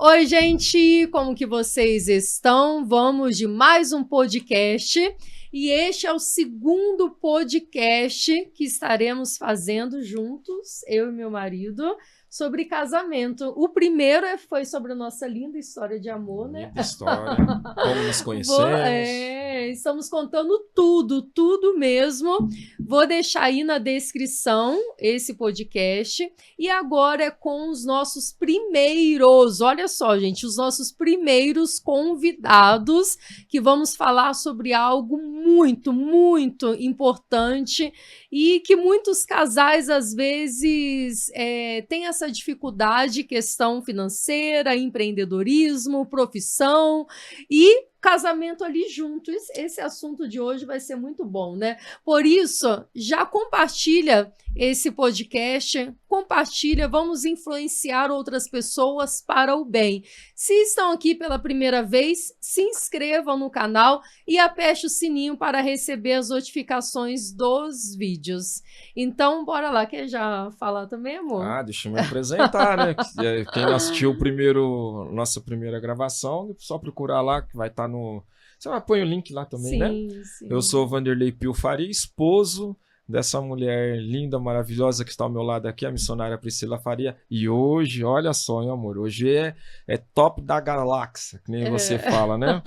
Oi, gente, como que vocês estão? Vamos de mais um podcast e este é o segundo podcast que estaremos fazendo juntos, eu e meu marido, sobre casamento. O primeiro foi sobre a nossa linda história de amor, né? Linda história, como nos conhecemos. Estamos contando tudo mesmo. Vou deixar aí na descrição esse podcast. E agora é com os nossos primeiros, olha só, gente, os nossos primeiros convidados, que vamos falar sobre algo muito importante e que muitos casais, às vezes, têm essa dificuldade, questão financeira, empreendedorismo, profissão e casamento ali junto. Esse assunto de hoje vai ser muito bom, né? Por isso, já compartilha esse podcast, compartilha, vamos influenciar outras pessoas para o bem. Se estão aqui pela primeira vez, se inscrevam no canal e aperte o sininho para receber as notificações dos vídeos. Então, bora lá, quer já falar também, amor? Deixa eu me apresentar, né? Quem não assistiu nossa primeira gravação, só procurar lá, que vai estar no... Você vai pôr o link lá também, né? Sim. Eu sou o Vanderlei Pio Faria, esposo dessa mulher linda, maravilhosa que está ao meu lado aqui, a missionária Priscila Faria. E hoje, olha só, meu amor, hoje é top da galáxia, que nem você fala, né?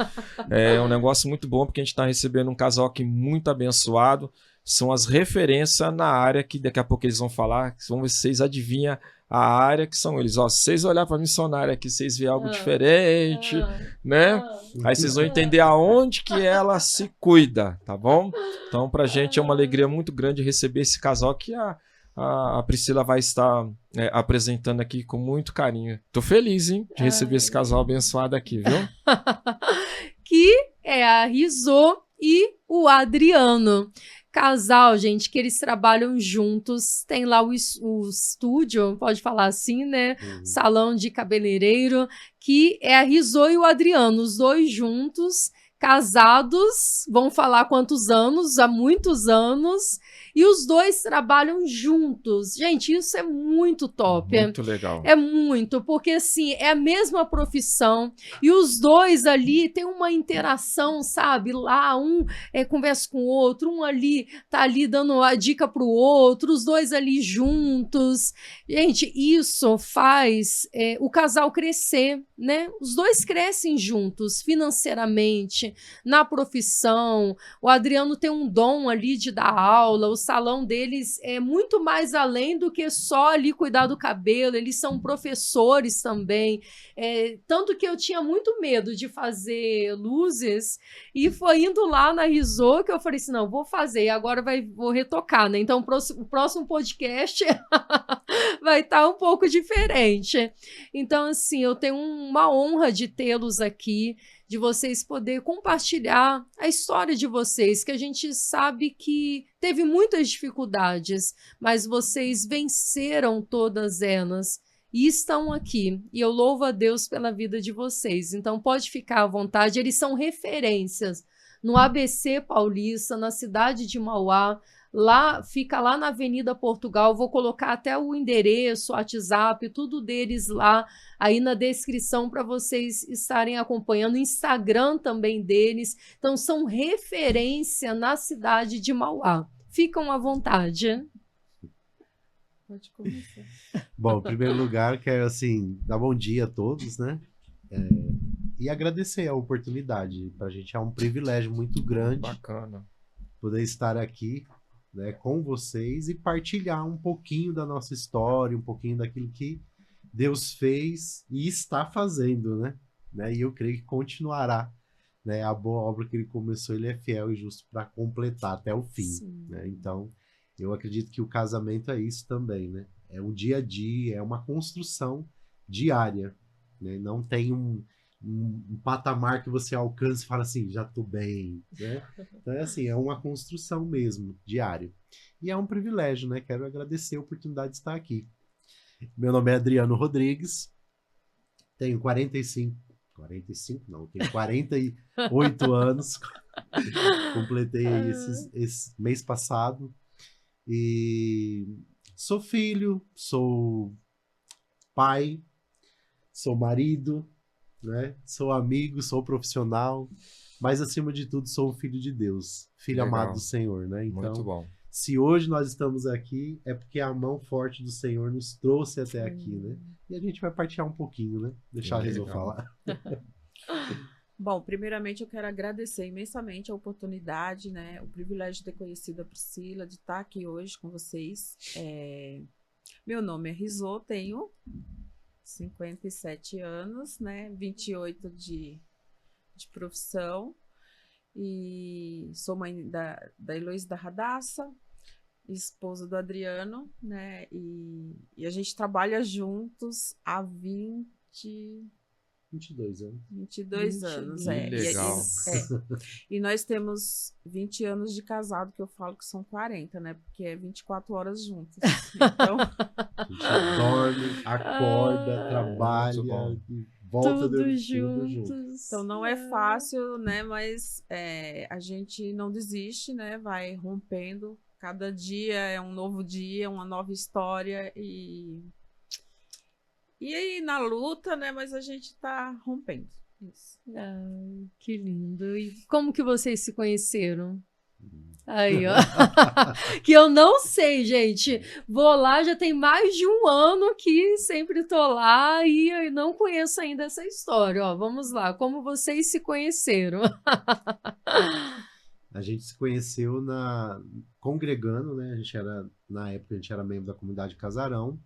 É um negócio muito bom, porque a gente está recebendo um casal aqui muito abençoado. São as referências na área que daqui a pouco eles vão falar. Vamos ver se vocês adivinham a área que são eles. Ó, se vocês olharem para a missionária aqui, vocês vêem algo diferente, né? Aí vocês vão entender aonde que ela se cuida, tá bom? Então, pra gente é uma alegria muito grande receber esse casal que a Priscila vai estar apresentando aqui com muito carinho. Tô feliz, hein, de receber esse casal abençoado aqui, viu? Que é a Rizô e o Adriano. Casal, gente, que eles trabalham juntos, tem lá o estúdio, pode falar assim, né? Salão de cabeleireiro, que é a Rizô e o Adriano, os dois juntos, casados, vão falar quantos anos, há muitos anos, e os dois trabalham juntos. Gente, isso é muito top. Muito legal. É muito, porque assim, é a mesma profissão, e os dois ali têm uma interação, sabe? Lá, um conversa com o outro, um ali tá ali dando a dica pro outro, os dois ali juntos. Gente, isso faz o casal crescer, né? Os dois crescem juntos, financeiramente, na profissão. O Adriano tem um dom ali de dar aula, o salão deles é muito mais além do que só ali cuidar do cabelo, eles são professores também. Tanto que eu tinha muito medo de fazer luzes, e foi indo lá na Rizô que eu falei assim, não, vou fazer, e agora vou retocar, né? Então o próximo podcast vai estar um pouco diferente. Então, assim, eu tenho uma honra de tê-los aqui, de vocês poder compartilhar a história de vocês, que a gente sabe que teve muitas dificuldades, mas vocês venceram todas elas e estão aqui. E eu louvo a Deus pela vida de vocês. Então, pode ficar à vontade. Eles são referências no ABC Paulista, na cidade de Mauá. Lá, fica lá na Avenida Portugal, vou colocar até o endereço, WhatsApp, tudo deles lá, aí na descrição para vocês estarem acompanhando, o Instagram também deles, então são referência na cidade de Mauá. Ficam à vontade. Pode começar. Bom, em primeiro lugar, quero, assim, dar bom dia a todos, né? E agradecer a oportunidade. Pra gente é um privilégio muito grande. Bacana. Poder estar aqui, né, com vocês e partilhar um pouquinho da nossa história, um pouquinho daquilo que Deus fez e está fazendo, né? E eu creio que continuará, né? A boa obra que ele começou, ele é fiel e justo para completar até o fim, né? Então, eu acredito que o casamento é isso também, né? É um dia a dia, é uma construção diária, né? Não tem um patamar que você alcança e fala assim, já tô bem, né? Então é assim, é uma construção mesmo, diária. E é um privilégio, né? Quero agradecer a oportunidade de estar aqui. Meu nome é Adriano Rodrigues, tenho 45 não, tenho 48 anos, completei esse mês passado, e sou filho, sou pai, sou marido, né? Sou amigo, sou profissional, mas acima de tudo sou um filho de Deus, filho Legal. amado do Senhor, né? Muito Então, bom. se hoje nós estamos aqui, é porque a mão forte do Senhor nos trouxe até aqui, né? E a gente vai partilhar um pouquinho, né? Deixar a Rizzo Legal. falar. Bom, primeiramente eu quero agradecer imensamente a oportunidade, né, o privilégio de ter conhecido a Priscila, de estar aqui hoje com vocês. Meu nome é Rizzo, tenho 57 anos, né, 28 de profissão, e sou mãe da Heloísa da Radassa, esposa do Adriano, né, e a gente trabalha juntos há 22 anos. 22 anos, Que legal. E nós temos 20 anos de casado, que eu falo que são 40, né? Porque é 24 horas juntos. Então, A gente dorme, acorda, trabalha, e volta Tudo tudo juntos. junto. então não é fácil, né? Mas a gente não desiste, né? Vai rompendo. Cada dia é um novo dia, uma nova história. E aí, na luta, né? Mas a gente tá rompendo. Isso. Ai, que lindo. E como que vocês se conheceram? Aí, ó. Que eu não sei, gente. Vou lá, já tem mais de um ano que sempre tô lá e eu não conheço ainda essa história. Ó, vamos lá. Como vocês se conheceram? A gente se conheceu congregando, né? Na época, a gente era membro da comunidade Casarão.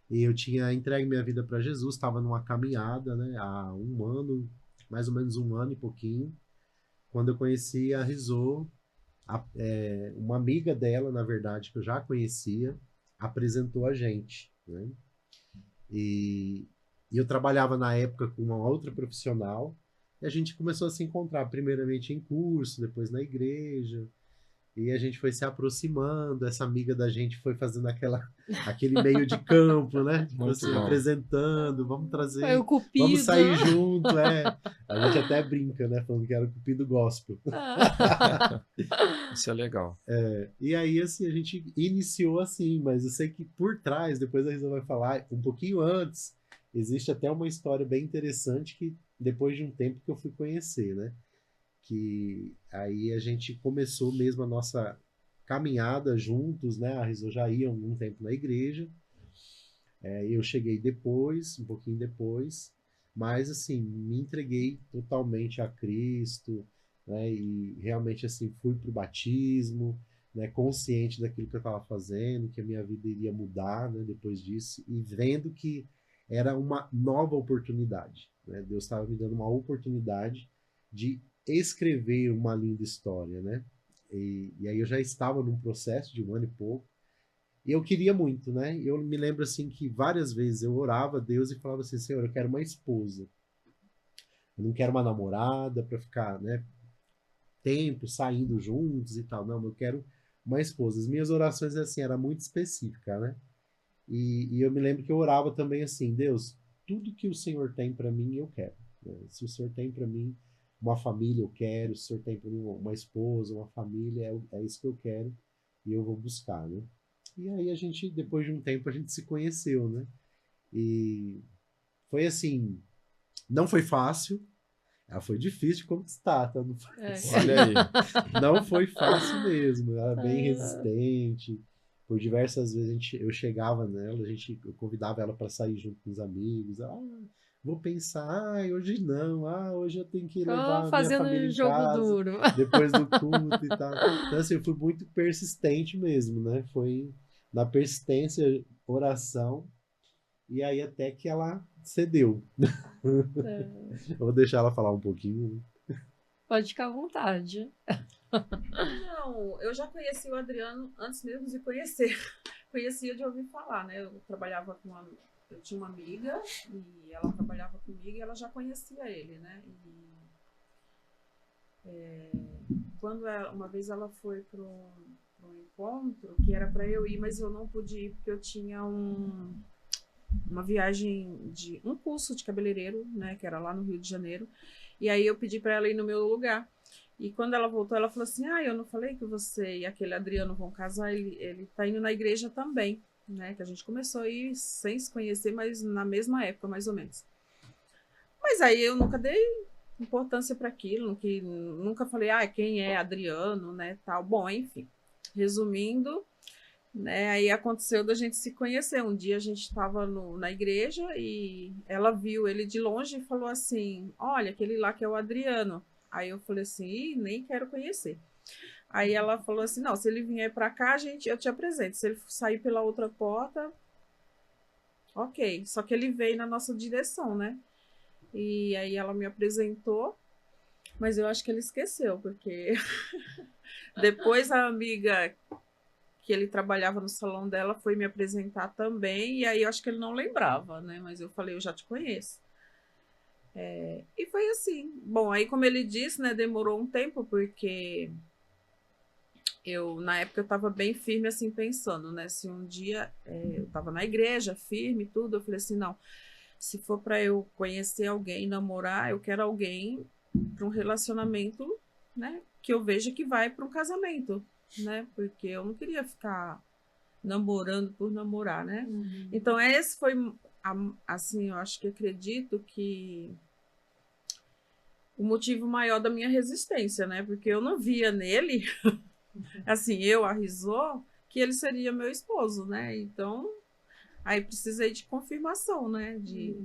E eu tinha entregue minha vida para Jesus, estava numa caminhada, né? Há um ano, mais ou menos um ano e pouquinho, quando eu conheci a Rizzo, uma amiga dela, na verdade, que eu já conhecia, apresentou a gente, né? E eu trabalhava na época com uma outra profissional, e a gente começou a se encontrar, primeiramente em curso, depois na igreja, e a gente foi se aproximando, essa amiga da gente foi fazendo aquele meio de campo, né? Tipo assim, apresentando, vamos trazer, Foi o Cupido. vamos sair junto, A gente até brinca, né? Falando que era o Cupido gospel. Isso é legal. E aí, assim, a gente iniciou assim, mas eu sei que por trás, depois a Rizzo vai falar, um pouquinho antes, existe até uma história bem interessante que depois de um tempo que eu fui conhecer, né? Que aí a gente começou mesmo a nossa caminhada juntos, né? A Rizzo já ia algum tempo na igreja, eu cheguei depois, um pouquinho depois, mas assim, me entreguei totalmente a Cristo, né? E realmente assim, fui pro batismo, né? Consciente daquilo que eu estava fazendo, que a minha vida iria mudar, né? Depois disso, e vendo que era uma nova oportunidade, né? Deus estava me dando uma oportunidade de escrever uma linda história, né? E aí eu já estava num processo de um ano e pouco, e eu queria muito, né? Eu me lembro assim que várias vezes eu orava a Deus e falava assim, Senhor, eu quero uma esposa. Eu não quero uma namorada para ficar, né, tempo saindo juntos e tal. Não, eu quero uma esposa. As minhas orações assim era muito específica, né? E eu me lembro que eu orava também assim, Deus, tudo que o Senhor tem para mim eu quero, né? Se o Senhor tem para mim uma família, eu quero. Se o Senhor tem para mim uma esposa, uma família, é isso que eu quero e eu vou buscar, né? E aí a gente, depois de um tempo, a gente se conheceu, né? E foi assim, não foi fácil, foi difícil de conquistar, tá? Não foi, Olha aí. não foi fácil mesmo, ela era bem resistente. Por diversas vezes eu chegava nela, eu convidava ela para sair junto com os amigos, vou pensar, hoje não, hoje eu tenho que levar minha família em casa, duro. depois do culto e tal. Então, assim, eu fui muito persistente mesmo, né? Foi na persistência, oração, e aí até que ela cedeu. Eu vou deixar ela falar um pouquinho. Pode ficar à vontade. Não, eu já conheci o Adriano antes mesmo de conhecer. Conhecia de ouvir falar, né? Eu tinha uma amiga e ela trabalhava comigo e ela já conhecia ele, né? Quando uma vez ela foi para um encontro que era para eu ir, mas eu não pude ir porque eu tinha uma viagem de um curso de cabeleireiro, né? Que era lá no Rio de Janeiro. E aí eu pedi para ela ir no meu lugar. E quando ela voltou, ela falou assim, eu não falei que você e aquele Adriano vão casar? Ele tá indo na igreja também. né? Que a gente começou a ir sem se conhecer, mas na mesma época, mais ou menos. Mas aí eu nunca dei importância para aquilo, que nunca falei, quem é Adriano, né, tal. Bom, enfim, resumindo, né, aí aconteceu da gente se conhecer. Um dia a gente estava na igreja e ela viu ele de longe e falou assim, olha, aquele lá que é o Adriano. Aí eu falei assim, nem quero conhecer. Aí ela falou assim, não, se ele vier para cá, eu te apresento. Se ele sair pela outra porta, ok. Só que ele veio na nossa direção, né? E aí ela me apresentou, mas eu acho que ele esqueceu, porque depois a amiga que ele trabalhava no salão dela foi me apresentar também, e aí eu acho que ele não lembrava, né? Mas eu falei, eu já te conheço. E foi assim. Bom, aí como ele disse, né, demorou um tempo, porque na época eu estava bem firme, assim, pensando, né? Se um dia eu estava na igreja, firme e tudo, eu falei assim, não, se for para eu conhecer alguém, namorar, eu quero alguém para um relacionamento, né? Que eu veja que vai para um casamento, né? Porque eu não queria ficar namorando por namorar, né? Uhum. Então, esse foi, assim, eu acho que acredito que o motivo maior da minha resistência, né? Porque eu não via nele, assim, a Rizô, que ele seria meu esposo, né? Então, aí precisei de confirmação, né? De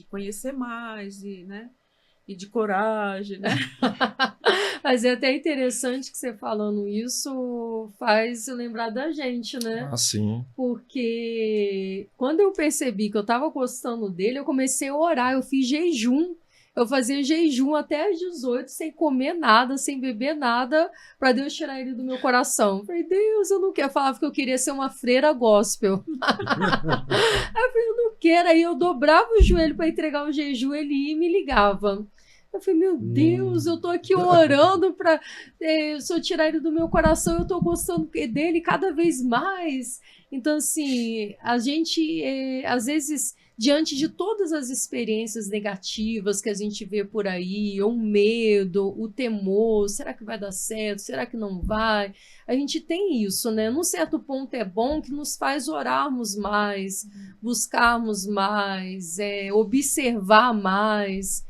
conhecer mais, né? E de coragem, né? Mas é até interessante que você falando isso faz lembrar da gente, né? Ah, sim. Porque quando eu percebi que eu tava gostando dele, eu comecei a orar, eu fiz jejum. Eu fazia jejum até às 18, sem comer nada, sem beber nada, para Deus tirar ele do meu coração. Eu falei, Deus, eu não quero. Eu falava que eu queria ser uma freira gospel. Eu falei, eu não quero. Aí eu dobrava o joelho para entregar o jejum, ele ia e me ligava. Eu falei, meu Deus, eu tô aqui orando para se eu tirar ele do meu coração, eu tô gostando dele cada vez mais. Então, assim, a gente, às vezes, diante de todas as experiências negativas que a gente vê por aí, o medo, o temor, será que vai dar certo? Será que não vai? A gente tem isso, né? Num certo ponto é bom que nos faz orarmos mais, buscarmos mais, observar mais.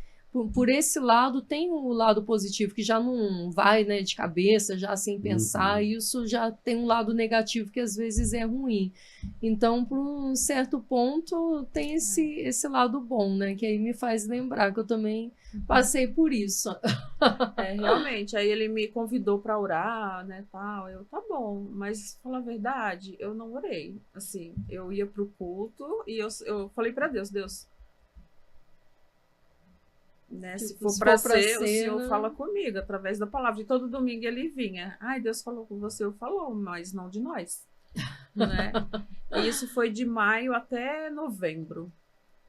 Por esse lado, tem um lado positivo, que já não vai, né, de cabeça, já sem pensar, e isso já tem um lado negativo que às vezes é ruim. Então, por um certo ponto, tem esse lado bom, né, que aí me faz lembrar que eu também passei por isso. Realmente, aí ele me convidou para orar, né, tal, tá bom, mas, falar a verdade, eu não orei, assim, eu ia pro culto e eu falei para Deus, né? Se for para ser, o Senhor fala comigo através da palavra. E todo domingo ele vinha. Ai, Deus falou com você, eu falou, mas não de nós. Né? E isso foi de maio até novembro.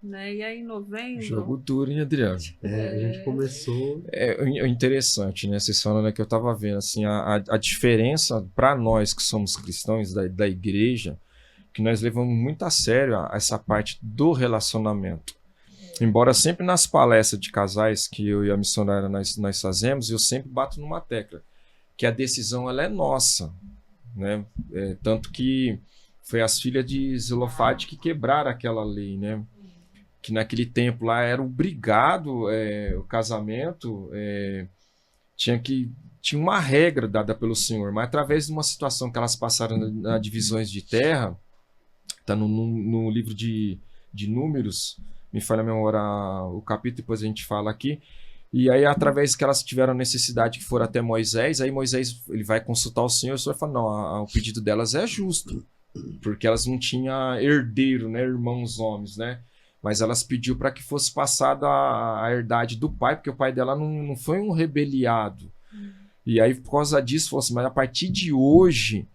Né? E aí em novembro... Jogo duro, hein, Adriano? A gente começou... É interessante, né? Vocês falando que eu tava vendo, assim, a diferença para nós que somos cristãos da igreja, que nós levamos muito a sério essa parte do relacionamento. Embora sempre nas palestras de casais que eu e a missionária nós fazemos, eu sempre bato numa tecla, que a decisão ela é nossa, né? Tanto que foi as filhas de Zelofade que quebraram aquela lei, né? Que naquele tempo lá era obrigado o casamento, tinha uma regra dada pelo Senhor, mas através de uma situação que elas passaram nas divisões de terra, está no livro de Números, me falha a memória o capítulo, depois a gente fala aqui. E aí, através que elas tiveram necessidade que for até Moisés, aí Moisés ele vai consultar o Senhor, e o Senhor fala, não, o pedido delas é justo, porque elas não tinham herdeiro, né, irmãos homens, né? Mas elas pediu para que fosse passada a herdade do pai, porque o pai dela não foi um rebeliado. E aí, por causa disso, falou assim, mas a partir de hoje...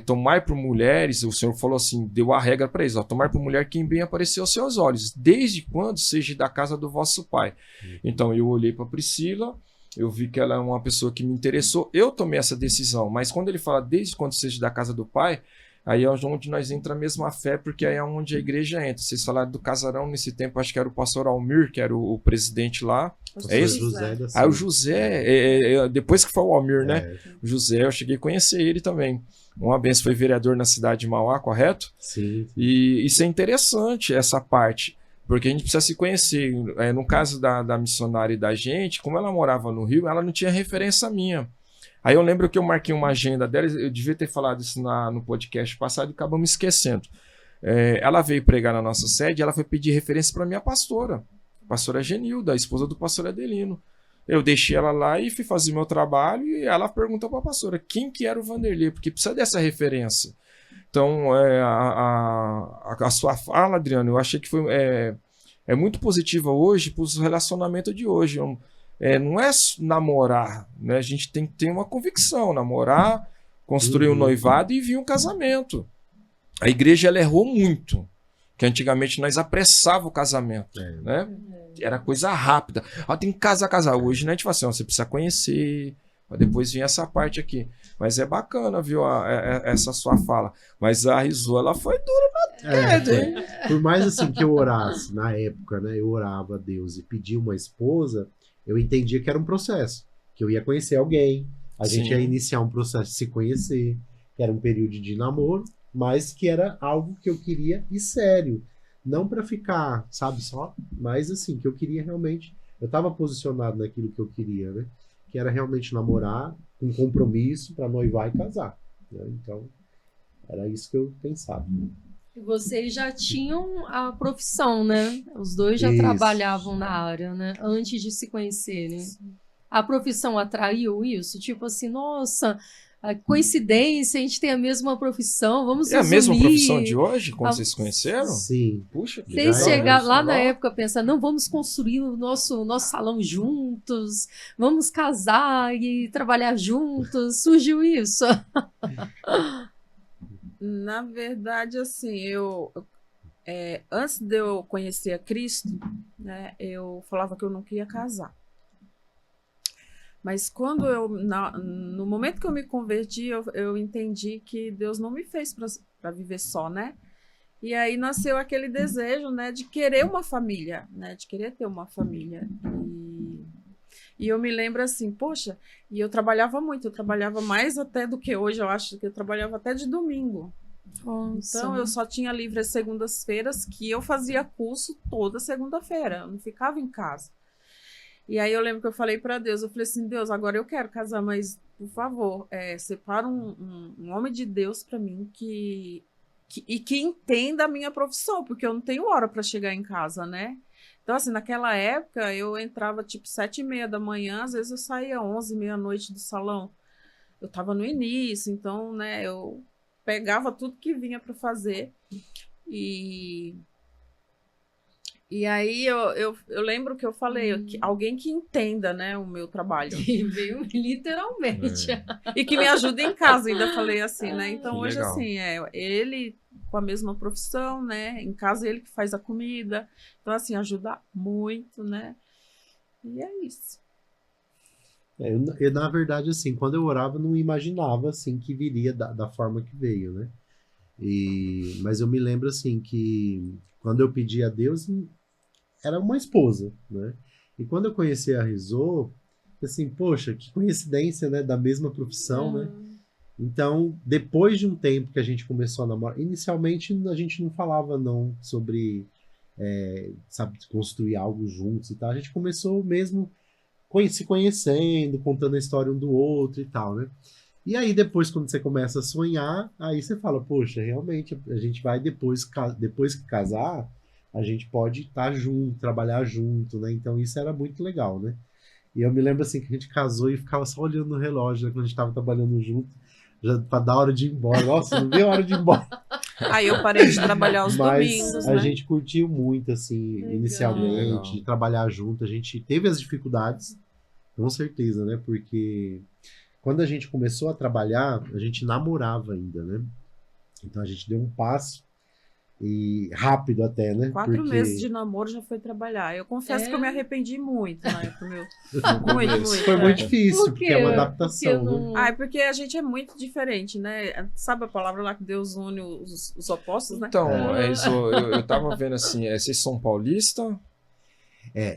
tomar por mulheres, o Senhor falou assim, deu a regra para eles, tomar por mulher quem bem apareceu aos seus olhos, desde quando seja da casa do vosso pai. Então eu olhei para Priscila, eu vi que ela é uma pessoa que me interessou, eu tomei essa decisão, mas quando ele fala desde quando seja da casa do pai, aí é onde nós entra a mesma fé, porque aí é onde a igreja entra. Vocês falaram do casarão nesse tempo, acho que era o pastor Almir, que era o presidente lá. É isso? José aí o José, depois que foi o Almir, né? O José, eu cheguei a conhecer ele também. Uma benção, foi vereador na cidade de Mauá, correto? Sim. E isso é interessante, essa parte, porque a gente precisa se conhecer. No caso da missionária e da gente, como ela morava no Rio, ela não tinha referência minha. Aí eu lembro que eu marquei uma agenda dela, eu devia ter falado isso no podcast passado e acabamos esquecendo. Ela veio pregar na nossa sede, ela foi pedir referência para minha pastora, pastora Genilda, a esposa do pastor Adelino. Eu deixei ela lá e fui fazer meu trabalho e ela perguntou para a pastora quem que era o Vanderlei, porque precisa dessa referência. Então, a sua fala, Adriano, eu achei que foi muito positiva hoje para o relacionamento de hoje. Não é namorar, né? A gente tem que ter uma convicção, namorar, construir um noivado e vir um casamento. A igreja ela errou muito, que antigamente nós apressava o casamento, né? Era coisa rápida. Tem que casar. Hoje, né? A gente fala assim, você precisa conhecer, para depois vir essa parte aqui. Mas é bacana, viu, essa sua fala. Mas a Rizô, ela foi dura na testa, hein? Por mais assim que eu orasse, na época, né? Eu orava a Deus e pedia uma esposa, eu entendia que era um processo, que eu ia conhecer alguém, a gente ia iniciar um processo de se conhecer, que era um período de namoro, mas que era algo que eu queria e sério, não para ficar, sabe, só, mas assim, que eu queria realmente, eu estava posicionado naquilo que eu queria, né, que era realmente namorar, com compromisso para noivar e casar, né? Então, era isso que eu pensava. E vocês já tinham a profissão, né? Os dois já Isso. trabalhavam na área, né? Antes de se conhecerem. A profissão atraiu isso? Tipo assim, nossa, a coincidência, a gente tem a mesma profissão, vamos nos a mesma unir. profissão de hoje, quando vocês se conheceram? Sim. Puxa, que Vocês legal, chegaram lá isso, na legal. época pensando, não, vamos construir o nosso salão juntos, vamos casar e trabalhar juntos. Surgiu isso? Na verdade, assim, antes de eu conhecer a Cristo, né, eu falava que eu não queria casar. Mas quando no momento que eu me converti, eu entendi que Deus não me fez para viver só, né? E aí nasceu aquele desejo, né, de querer uma família, né, de querer ter uma família. E eu me lembro assim, poxa, e eu trabalhava muito, eu trabalhava mais até do que hoje, eu acho que eu trabalhava até de domingo. Nossa. Então eu só tinha livre as segundas-feiras, que eu fazia curso toda segunda-feira, eu não ficava em casa. E aí eu lembro que eu falei para Deus, eu falei assim, Deus, agora eu quero casar, mas por favor, separa um homem de Deus para mim que entenda a minha profissão, porque eu não tenho hora para chegar em casa, né? Então, assim, naquela época, eu entrava tipo 7h30 da manhã, às vezes eu saía 11, meia-noite do salão. Eu estava no início, então, né, eu pegava tudo que vinha para fazer. E aí eu lembro que eu falei, alguém que entenda, né, o meu trabalho. E veio literalmente. E que me ajude em casa, ainda falei assim, né? Então, Que hoje, legal. assim, ele com a mesma profissão, né? Em casa, ele que faz a comida. Então, assim, ajuda muito, né? E é isso. Eu, na verdade, assim, quando eu orava, eu não imaginava, assim, que viria da forma que veio, né? Mas eu me lembro, assim, que quando eu pedi a Deus, era uma esposa, né? E quando eu conheci a Rizô, assim, poxa, que coincidência, né? Da mesma profissão, né? Então, depois de um tempo que a gente começou a namorar, inicialmente a gente não falava não sobre, sabe, construir algo juntos e tal. A gente começou mesmo se conhecendo, contando a história um do outro e tal, né? E aí depois, quando você começa a sonhar, aí você fala, poxa, realmente, a gente vai depois que casar, a gente pode estar junto, trabalhar junto, né? Então isso era muito legal, né? E eu me lembro assim que a gente casou e ficava só olhando no relógio, né, quando a gente estava trabalhando junto, já pra dar hora de ir embora. Nossa, não deu hora de ir embora. Aí eu parei de trabalhar os domingos, A né? gente curtiu muito, assim, Legal. inicialmente, Legal. de trabalhar junto. A gente teve as dificuldades, com certeza, né? Porque quando a gente começou a trabalhar, a gente namorava ainda, né? Então a gente deu um passo, e rápido até, né? 4 Porque meses de namoro já foi trabalhar. Eu confesso que eu me arrependi muito na época, meu. Muito. foi muito difícil, Por porque quê? é uma Porque adaptação, né? não... Ah, é porque a gente é muito diferente, né? Sabe a palavra lá que Deus une os opostos, né? Então, eu tava vendo assim, vocês são paulistas?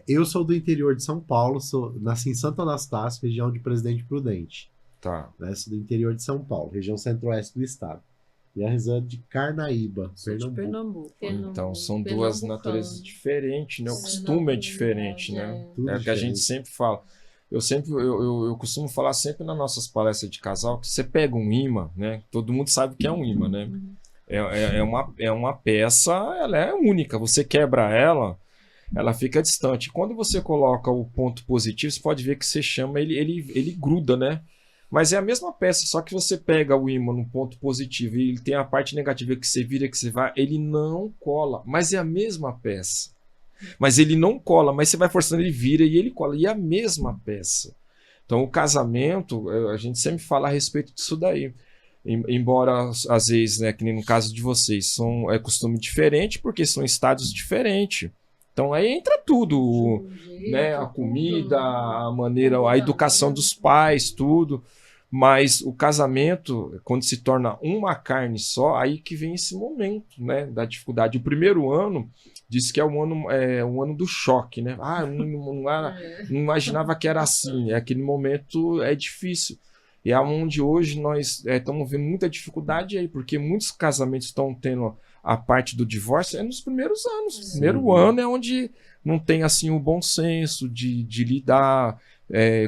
Eu sou do interior de São Paulo, nasci em Santo Anastácio, região de Presidente Prudente. Tá. né? Sou do interior de São Paulo, região centro-oeste do estado. E a Rosângela de Carnaíba, Sou de Pernambuco. Pernambuco. Então são duas naturezas diferentes, né? O costume é diferente, né? Tudo É o que a gente diferente. sempre fala. Eu costumo falar sempre nas nossas palestras de casal que você pega um imã, né? Todo mundo sabe o que é um imã, né? É uma peça, ela é única. Você quebra ela fica distante. Quando você coloca o ponto positivo, você pode ver que você chama, ele gruda, né? Mas é a mesma peça, só que você pega o ímã no ponto positivo e ele tem a parte negativa que você vira, que você vai, ele não cola, mas é a mesma peça. Mas ele não cola, mas você vai forçando, ele vira e ele cola, e é a mesma peça. Então o casamento, a gente sempre fala a respeito disso daí. Embora às vezes, né, que nem no caso de vocês, é costume diferente, porque são estados diferentes. Então aí entra tudo, né? A comida, a maneira, a educação dos pais, tudo. Mas o casamento, quando se torna uma carne só, aí que vem esse momento, né, da dificuldade. O primeiro ano diz que é um ano do choque, né? Não imaginava que era assim. Aquele momento é difícil. E é onde hoje nós estamos vendo muita dificuldade aí, porque muitos casamentos estão tendo a parte do divórcio nos primeiros anos. O primeiro ano é onde não tem assim o bom senso de lidar,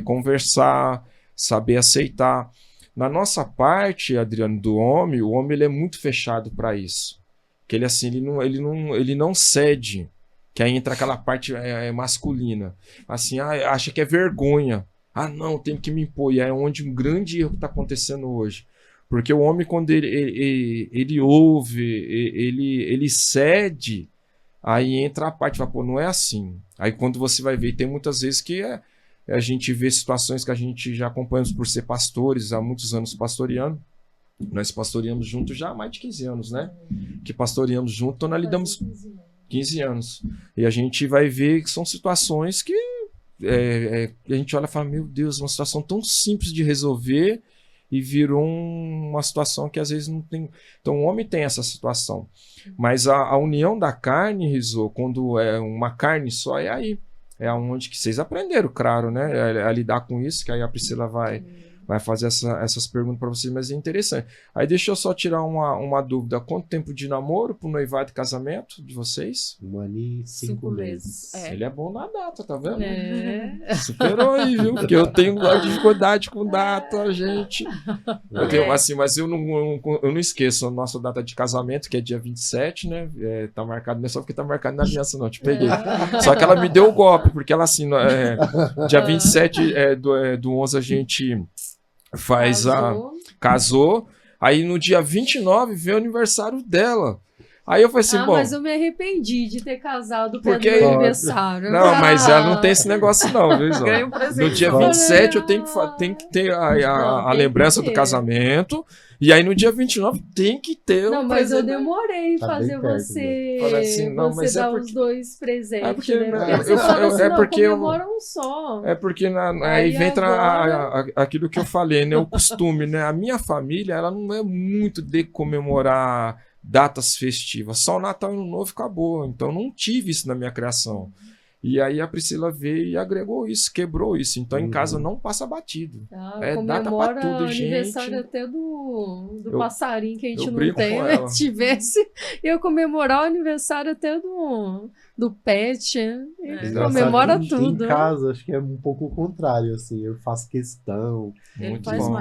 conversar, saber aceitar. Na nossa parte, Adriano, do homem, o homem ele é muito fechado para isso. Que ele assim, ele não cede. Que aí entra aquela parte masculina. Assim, acha que é vergonha. Não, tem que me impor. E é onde um grande erro está acontecendo hoje. Porque o homem, quando ele ouve, ele cede, aí entra a parte, fala, pô, não é assim. Aí quando você vai ver, tem muitas vezes que a gente vê situações que a gente já acompanhamos por ser pastores, há muitos anos pastoreando. Nós pastoreamos juntos já há mais de 15 anos, né? Que pastoreamos juntos, então nós lidamos 15 anos. E a gente vai ver que são situações que a gente olha e fala, meu Deus, uma situação tão simples de resolver e virou uma situação que às vezes não tem. Então o homem tem essa situação. Mas a união da carne, Rizô, quando é uma carne só, é aí. É onde que vocês aprenderam, claro, né? A lidar com isso, que aí a Priscila vai fazer essas perguntas para vocês, mas é interessante. Aí deixa eu só tirar uma dúvida. Quanto tempo de namoro para o noivado e casamento de vocês? 1 ano e 5 meses. Ele é bom na data, tá vendo? Superou aí, viu? Porque eu tenho dificuldade com data, gente. Eu tenho, assim, mas eu não esqueço a nossa data de casamento, que é dia 27, né? Tá marcado, não é só porque tá marcado na aliança, não. Te peguei. Só que ela me deu o golpe, porque ela, assim, dia 27 do 11 a gente casou, aí no dia 29 veio o aniversário dela. Aí eu falei assim, bom... mas eu me arrependi de ter casado perto do aniversário. Não, mas ela não tem esse negócio não, viu, Zó? No dia 27 eu tenho que ter a lembrança do casamento, e aí no dia 29 tem que ter Não, mas eu demorei em fazer você assim, não, mas dar os dois presentes, porque, né? Porque você fala assim, comemora um só. É porque aí vem aquilo que eu falei, né? O costume, né? A minha família, ela não é muito de comemorar datas festivas, só o Natal e o Ano Novo acabou. Então não tive isso na minha criação. E aí a Priscila veio e agregou isso, quebrou isso. Então em casa não passa batido. Data pra tudo, gente. Aniversário até do passarinho que a gente não tem, né? Se tivesse, eu comemorar o aniversário até do pet. Comemora tudo. Em casa, acho que é um pouco o contrário, assim. Eu faço questão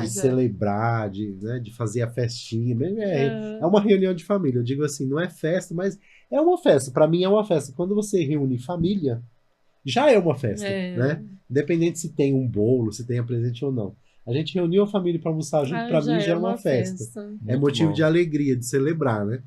de celebrar, de fazer a festinha. É uma reunião de família. Eu digo assim, não é festa, mas é uma festa. Para mim é uma festa. Quando você reúne família, já é uma festa, né? Independente se tem um bolo, se tem presente ou não. A gente reuniu a família para almoçar junto, para mim já é uma festa. É motivo de alegria, de celebrar, né?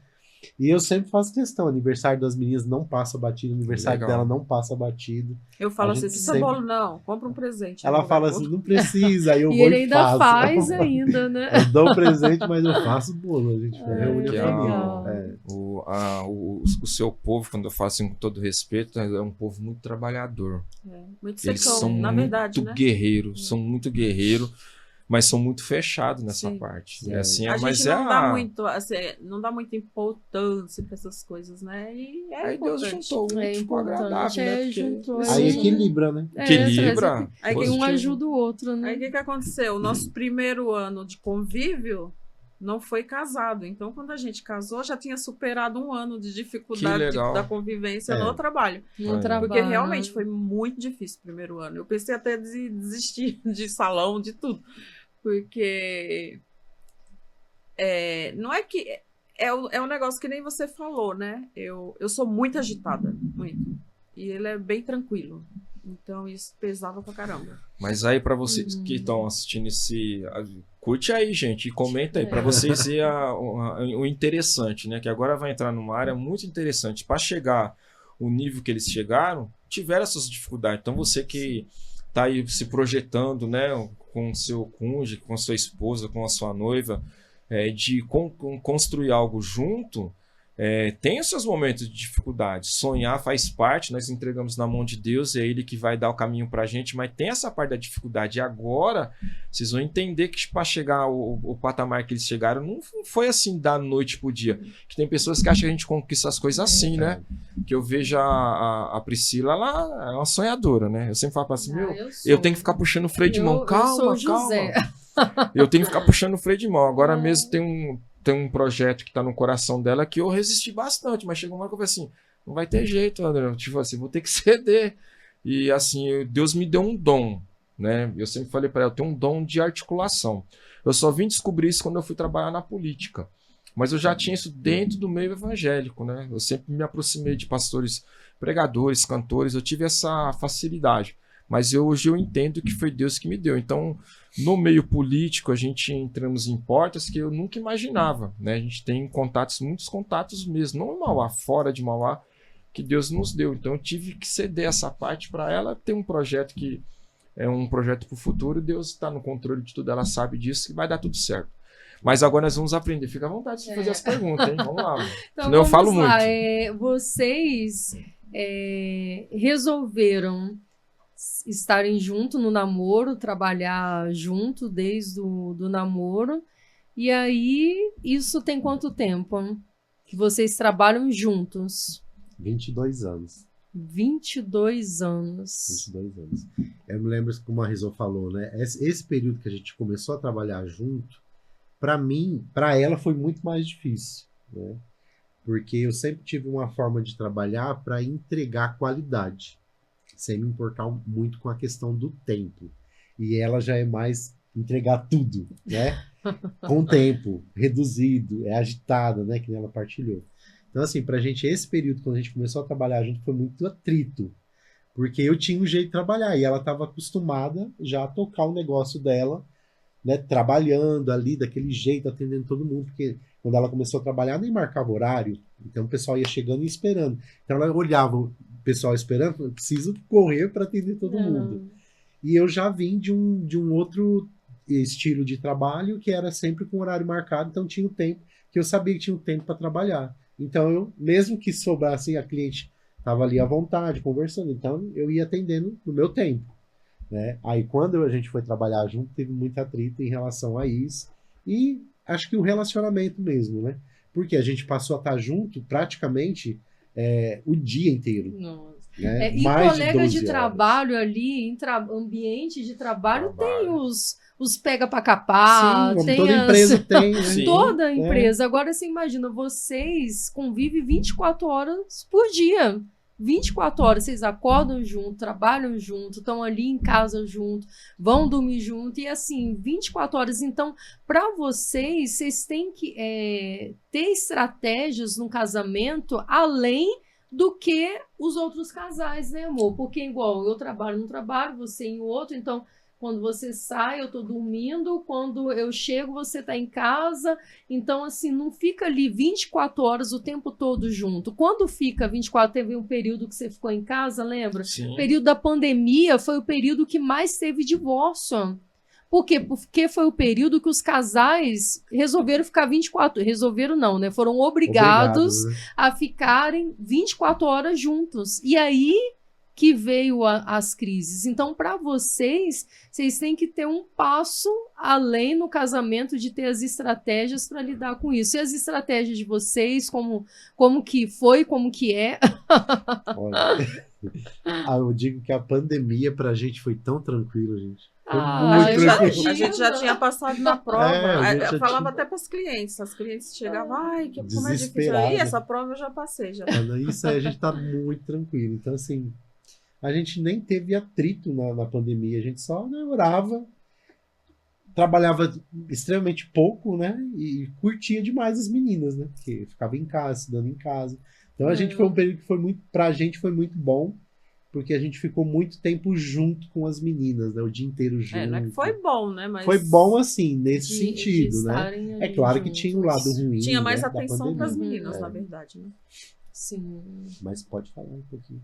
E eu sempre faço questão, aniversário das meninas não passa batido, aniversário dela não passa batido. Eu falo assim, precisa bolo não, compra um presente. Ela fala assim, não precisa, aí eu vou e ele ainda faz ainda, né? Eu dou um presente, mas eu faço bolo, a gente reúne a família. O seu povo, quando eu falo assim com todo respeito, é um povo muito trabalhador. Muito Eles são muito guerreiros, são muito guerreiros. mas são muito fechados nessa Sim. parte. Sim. É assim, A mas gente é não dá muita importância para essas coisas, né? E é Aí Deus importante. juntou o É útil com o agradável, né? Porque juntou. Aí equilibra, né? equilibra. Aí Um positivo. ajuda o outro, né? Aí o que aconteceu? O nosso primeiro ano de convívio não foi casado. Então, quando a gente casou, já tinha superado um ano de dificuldade legal. da convivência É. no trabalho. No É. trabalho. Porque realmente foi muito difícil o primeiro ano. Eu pensei até em desistir de salão, de tudo. Porque não é que... É um negócio que nem você falou, né? Eu sou muito agitada, muito. E ele é bem tranquilo. Então isso pesava pra caramba. Mas aí pra vocês que estão assistindo curte aí, gente, e comenta aí pra vocês verem o interessante, né? Que agora vai entrar numa área muito interessante. Para chegar o nível que eles chegaram, tiveram essas dificuldades. Então você que tá aí se projetando, né? Com o seu cônjuge, com a sua esposa, com a sua noiva, de construir algo junto, tem os seus momentos de dificuldade. Sonhar faz parte, nós entregamos na mão de Deus, é Ele que vai dar o caminho pra gente, mas tem essa parte da dificuldade. E agora, vocês vão entender que para chegar o patamar que eles chegaram, não foi assim da noite pro dia. Que tem pessoas que acham que a gente conquista as coisas assim, né? Que eu vejo a Priscila, ela é uma sonhadora, né? Eu sempre falo pra assim, eu tenho que ficar puxando o freio de mão. Calma. Eu tenho que ficar puxando o freio de mão. Agora mesmo tem um projeto que tá no coração dela que eu resisti bastante, mas chegou uma hora que eu falei assim, não vai ter jeito, André, tipo assim, vou ter que ceder. E assim, Deus me deu um dom, né? Eu sempre falei para ela, eu tenho um dom de articulação. Eu só vim descobrir isso quando eu fui trabalhar na política. Mas eu já tinha isso dentro do meio evangélico, né? Eu sempre me aproximei de pastores, pregadores, cantores, eu tive essa facilidade. Mas hoje eu entendo que foi Deus que me deu. Então, no meio político, a gente entramos em portas que eu nunca imaginava, né? A gente tem muitos contatos mesmo, não em Mauá, fora de Mauá, que Deus nos deu. Então, eu tive que ceder essa parte para ela ter um projeto que é um projeto para o futuro. Deus está no controle de tudo, ela sabe disso, que vai dar tudo certo. Mas agora nós vamos aprender. Fica à vontade de fazer as perguntas, hein? Vamos lá. Então, senão eu falo muito. Vocês resolveram estarem junto no namoro, trabalhar junto desde do namoro. E aí, isso tem quanto tempo que vocês trabalham juntos? 22 anos. 22 anos. 22 anos. Eu me lembro como a Rizzo falou, né? Esse período que a gente começou a trabalhar junto, para mim, para ela foi muito mais difícil, né? Porque eu sempre tive uma forma de trabalhar para entregar qualidade, sem me importar muito com a questão do tempo. E ela já é mais entregar tudo, né? Com tempo, reduzido, é agitada, né? Que ela partilhou. Então, assim, pra gente, esse período, quando a gente começou a trabalhar junto, foi muito atrito. Porque eu tinha um jeito de trabalhar e ela estava acostumada já a tocar o negócio dela, né? Trabalhando ali, daquele jeito, atendendo todo mundo. Porque quando ela começou a trabalhar, nem marcava horário. Então, o pessoal ia chegando e esperando. Então, ela olhava o pessoal esperando, eu preciso correr para atender todo mundo. E eu já vim de um outro estilo de trabalho que era sempre com horário marcado, então tinha o tempo, que eu sabia que tinha o tempo para trabalhar. Então, eu, mesmo que sobrasse, a cliente estava ali à vontade, conversando, então eu ia atendendo no meu tempo, né? Aí, quando a gente foi trabalhar junto, teve muito atrito em relação a isso, e acho que o relacionamento mesmo, né? Porque a gente passou a estar junto praticamente o dia inteiro. Nossa. Né? E Mais colega de horas. trabalho ali, ambiente de trabalho, tem os pega pra capar. Sim, tem toda empresa tem, né? Sim. Toda empresa. Agora você imagina, vocês convivem 24 horas por dia. 24 horas, vocês acordam junto, trabalham junto, estão ali em casa junto, vão dormir junto, e assim, 24 horas. Então, para vocês têm que ter estratégias no casamento além do que os outros casais, né, amor? Porque igual eu trabalho num trabalho, você em outro, então quando você sai, eu tô dormindo, quando eu chego, você tá em casa, então assim, não fica ali 24 horas o tempo todo junto. Quando fica 24, teve um período que você ficou em casa, lembra? Sim. O período da pandemia foi o período que mais teve divórcio. Por quê? Porque foi o período que os casais resolveram ficar 24... Resolveram não, né? Foram obrigados né? a ficarem 24 horas juntos. E aí que veio as crises. Então, para vocês têm que ter um passo além no casamento de ter as estratégias para lidar com isso. E as estratégias de vocês, como que foi, como que é? Olha, eu digo que a pandemia pra gente foi tão tranquilo, gente. Foi eu tranquilo. A gente já tinha passado na prova. a gente Eu já falava tinha- até para as clientes. As clientes chegavam, ai, como é difícil. Desesperada. Aí, essa prova eu já passei. Já. Isso aí a gente tá muito tranquilo. Então, assim, a gente nem teve atrito na pandemia, a gente só, né, orava, trabalhava extremamente pouco, né? E curtia demais as meninas, né? Porque ficava em casa, estudando em casa. Então a gente foi um período que foi muito, pra gente foi muito bom, porque a gente ficou muito tempo junto com as meninas, né? O dia inteiro junto. Não é que foi bom, né? Mas Foi bom assim, nesse De sentido, né? estarem É ali claro que juntos. tinha o lado ruim. tinha mais né, da atenção para as pandemia. meninas, na verdade, né? Sim. Mas pode falar um pouquinho.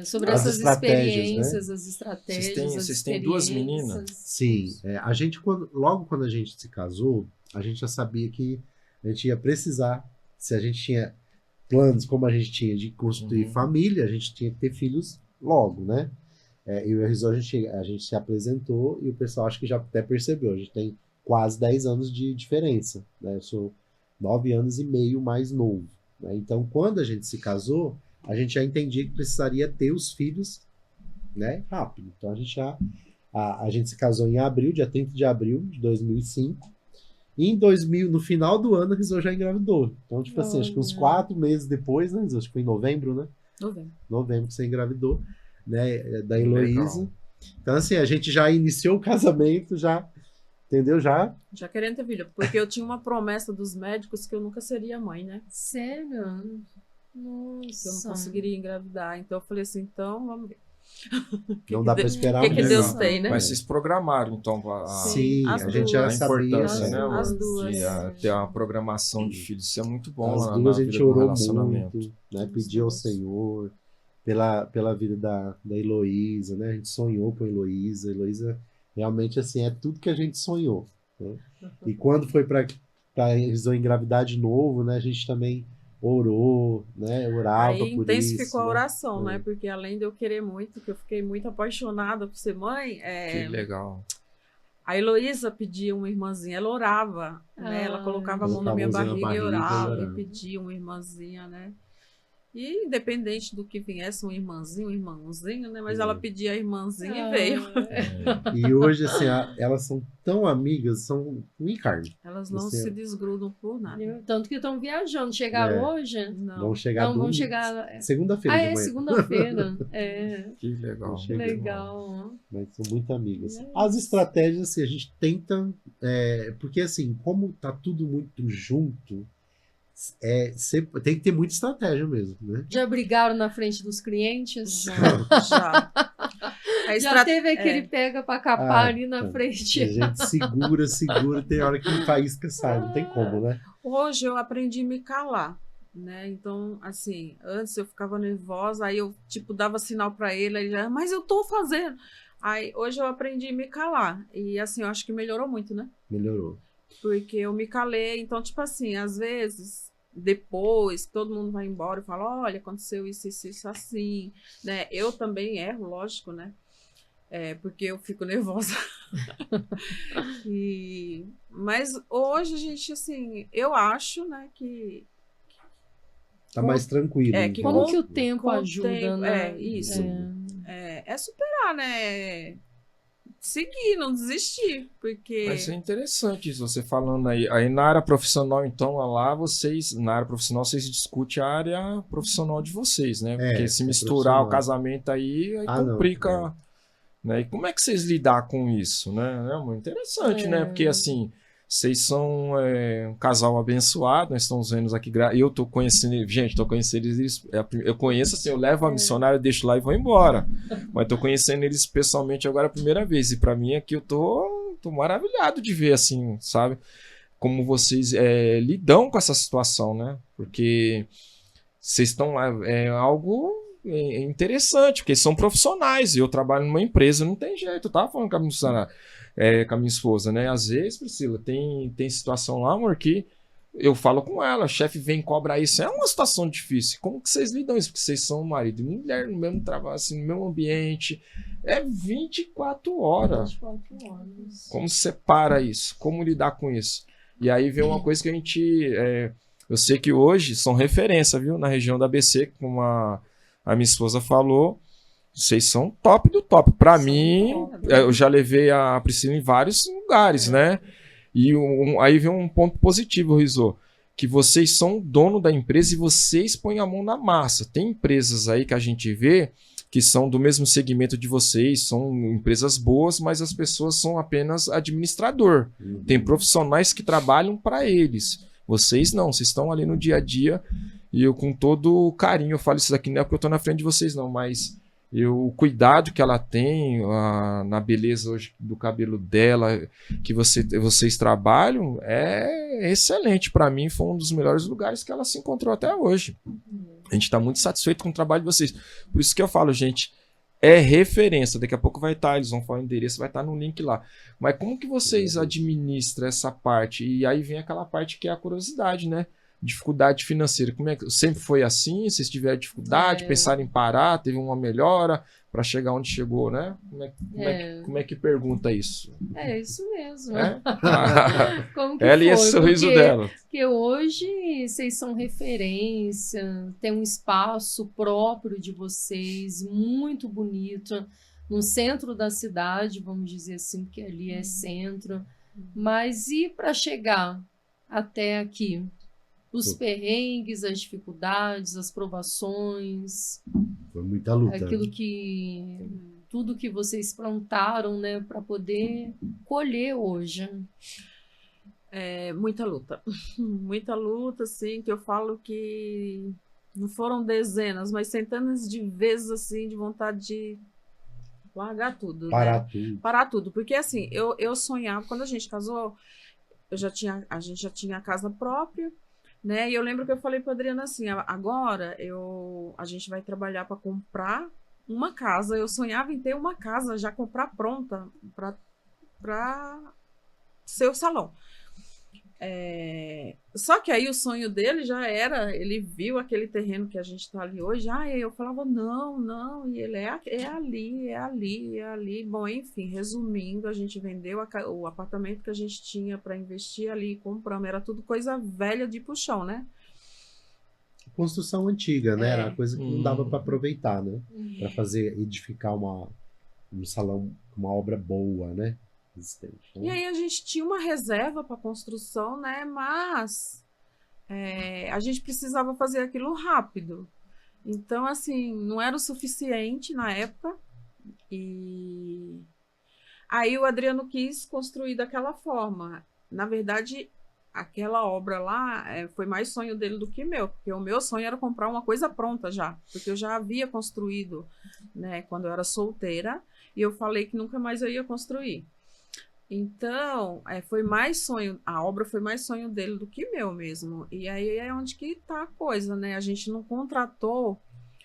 Sobre As essas estratégias, experiências, as estratégias. Vocês têm duas meninas? Sim, a gente, logo quando a gente se casou, a gente já sabia que a gente ia precisar, se a gente tinha planos como a gente tinha de constituir família, a gente tinha que ter filhos logo, né? Eu e a Rizzo, a gente se apresentou e o pessoal acho que já até percebeu, a gente tem quase 10 anos de diferença, né? Eu sou 9 anos e meio mais novo, né? Então, quando a gente se casou, a gente já entendia que precisaria ter os filhos, né, rápido. Então, a gente se casou em abril, dia 30 de abril de 2005. E no final do ano, a Rizzo já engravidou. Então, tipo assim, acho que uns 4 meses depois, né, Rizzo? Acho que foi em novembro, né? Novembro que você engravidou, né, da Heloísa. Então, assim, a gente já iniciou o casamento, já, entendeu? Já querendo ter filho. Porque eu tinha uma promessa dos médicos que eu nunca seria mãe, né? Sério? Que eu não Nossa. conseguiria engravidar. Então eu falei assim, então vamos ver. não dá para esperar O que muito. Deus tem, né? Mas vocês programaram, então, Sim, as a gente já duas. a sabia. importância, né? né? As duas. De ter uma programação de filhos. Isso é muito bom As na duas a vida gente do orou relacionamento. muito, né? Pediu ao Senhor pela vida da Heloísa, né? A gente sonhou com a Heloísa. A Heloísa realmente, assim, é tudo que a gente sonhou, né? E quando foi para engravidar de novo, né? A gente também orou, né? Orava Aí por intensificou isso, a né? oração, né? Porque além de eu querer muito, que eu fiquei muito apaixonada por ser mãe, Que legal. a Heloísa pedia uma irmãzinha, ela orava, né? Ela colocava a mão na Colocava minha a mãozinha na barriga e barriga e orava, orava. e pedia uma irmãzinha, né? E independente do que viesse, um irmãozinho, né? Mas ela pedia a irmãzinha e veio. E hoje, assim, elas são tão amigas, são um carne. Elas não Você- se desgrudam por nada. Tanto que estão viajando. Chegaram hoje? Não. Vão chegar Não, vão domingo- chegar. segunda-feira de manhã. Segunda-feira. Que legal. Que legal. Mas são muito amigas. Yes. As estratégias, assim, a gente tenta. Porque, assim, como tá tudo muito junto, tem que ter muita estratégia mesmo, né? Já brigaram na frente dos clientes? Já. Já teve aquele pega pra capar ali na A frente. gente segura, tem hora que faísca sai, não tem como, né? Hoje eu aprendi a me calar, né? Então, assim, antes eu ficava nervosa, aí eu, tipo, dava sinal pra ele, aí ele já, mas eu tô fazendo. Aí, hoje eu aprendi a me calar. E, assim, eu acho que melhorou muito, né? Melhorou. Porque eu me calei. Então, tipo assim, às vezes, depois, todo mundo vai embora e fala, olha, aconteceu isso, assim, né? Eu também erro, lógico, né? Porque eu fico nervosa. Mas hoje a gente, assim, eu acho, né, que Tá mais tranquilo. que Como então. que o tempo com o ajuda, tempo, né? isso. É superar, né? Seguir, não desistir, porque... Mas é interessante isso, você falando aí. Aí na área profissional, então, lá na área profissional, vocês discutem a área profissional de vocês, né? Porque se misturar profissional. o casamento aí Não, complica. Né? E como é que vocês lidam com isso, né? É muito interessante, né? Porque assim, vocês são um casal abençoado, nós estamos vendo aqui, eu tô conhecendo, gente, tô conhecendo eles, eu conheço assim, eu levo a missionária, deixo lá e vou embora, mas tô conhecendo eles pessoalmente agora a primeira vez, e pra mim aqui eu tô maravilhado de ver assim, sabe? Como vocês lidam com essa situação, né? Porque vocês estão lá, algo interessante, porque são profissionais, e eu trabalho numa empresa, não tem jeito, eu tava falando com a missionária, com a minha esposa, né? Às vezes, Priscila, tem situação lá, amor, que eu falo com ela, o chefe vem cobrar isso, é uma situação difícil. Como que vocês lidam isso? Porque vocês são marido e mulher no mesmo trabalho, assim, no mesmo ambiente. É 24 horas. 24 horas. Como separa isso? Como lidar com isso? E aí vem uma coisa que a gente... eu sei que hoje são referência, viu? Na região da ABC, como a minha esposa falou, vocês são top do top. Para mim, eu já levei a Priscila em vários lugares, né? E aí vem um ponto positivo, Rizô, que vocês são dono da empresa e vocês põem a mão na massa. Tem empresas aí que a gente vê que são do mesmo segmento de vocês, são empresas boas, mas as pessoas são apenas administrador. Tem profissionais que trabalham para eles. Vocês não, vocês estão ali no dia a dia e eu com todo carinho, eu falo isso daqui não é porque eu estou na frente de vocês não, mas o cuidado que ela tem na beleza hoje do cabelo dela, que vocês trabalham, é excelente. Para mim, foi um dos melhores lugares que ela se encontrou até hoje. A gente está muito satisfeito com o trabalho de vocês. Por isso que eu falo, gente, é referência. Daqui a pouco vai estar, eles vão falar o endereço, vai estar no link lá. Mas como que vocês administram essa parte? E aí vem aquela parte que é a curiosidade, né? Dificuldade financeira. Como é que sempre foi assim? Vocês tiveram dificuldade, pensaram em parar, teve uma melhora para chegar onde chegou, né? Como é que pergunta isso? É isso mesmo. É? Como que ela foi? e esse sorriso dela. Porque hoje vocês são referência, tem um espaço próprio de vocês, muito bonito, no centro da cidade, vamos dizer assim, porque ali é centro. Mas e para chegar até aqui? Os perrengues, as dificuldades, as provações. Foi muita luta. Tudo que vocês plantaram, né, para poder colher hoje. Muita luta. Muita luta, assim, que eu falo que não foram dezenas, mas centenas de vezes, assim, de vontade de largar tudo. Parar né? tudo. Parar tudo. Porque, assim, eu sonhava, quando a gente casou, a gente já tinha a casa própria, né? E eu lembro que eu falei para Adriana assim, agora a gente vai trabalhar para comprar uma casa. Eu sonhava em ter uma casa já comprar pronta para ser o salão. Só que aí o sonho dele já era, ele viu aquele terreno que a gente está ali hoje, e eu falava, não, e ele é ali. Bom, enfim, resumindo, a gente vendeu o apartamento que a gente tinha para investir ali, compramos, era tudo coisa velha de puxão, né? Construção antiga, né? Era uma coisa que não dava para aproveitar, né? Para edificar um salão, uma obra boa, né? E aí a gente tinha uma reserva para construção, né? Mas a gente precisava fazer aquilo rápido. Então, assim, não era o suficiente na época. E aí o Adriano quis construir daquela forma. Na verdade, aquela obra lá foi mais sonho dele do que meu, porque o meu sonho era comprar uma coisa pronta já, porque eu já havia construído, né, quando eu era solteira, e eu falei que nunca mais eu ia construir. Então, foi mais sonho, a obra foi mais sonho dele do que meu mesmo. E aí é onde que tá a coisa, né? A gente não contratou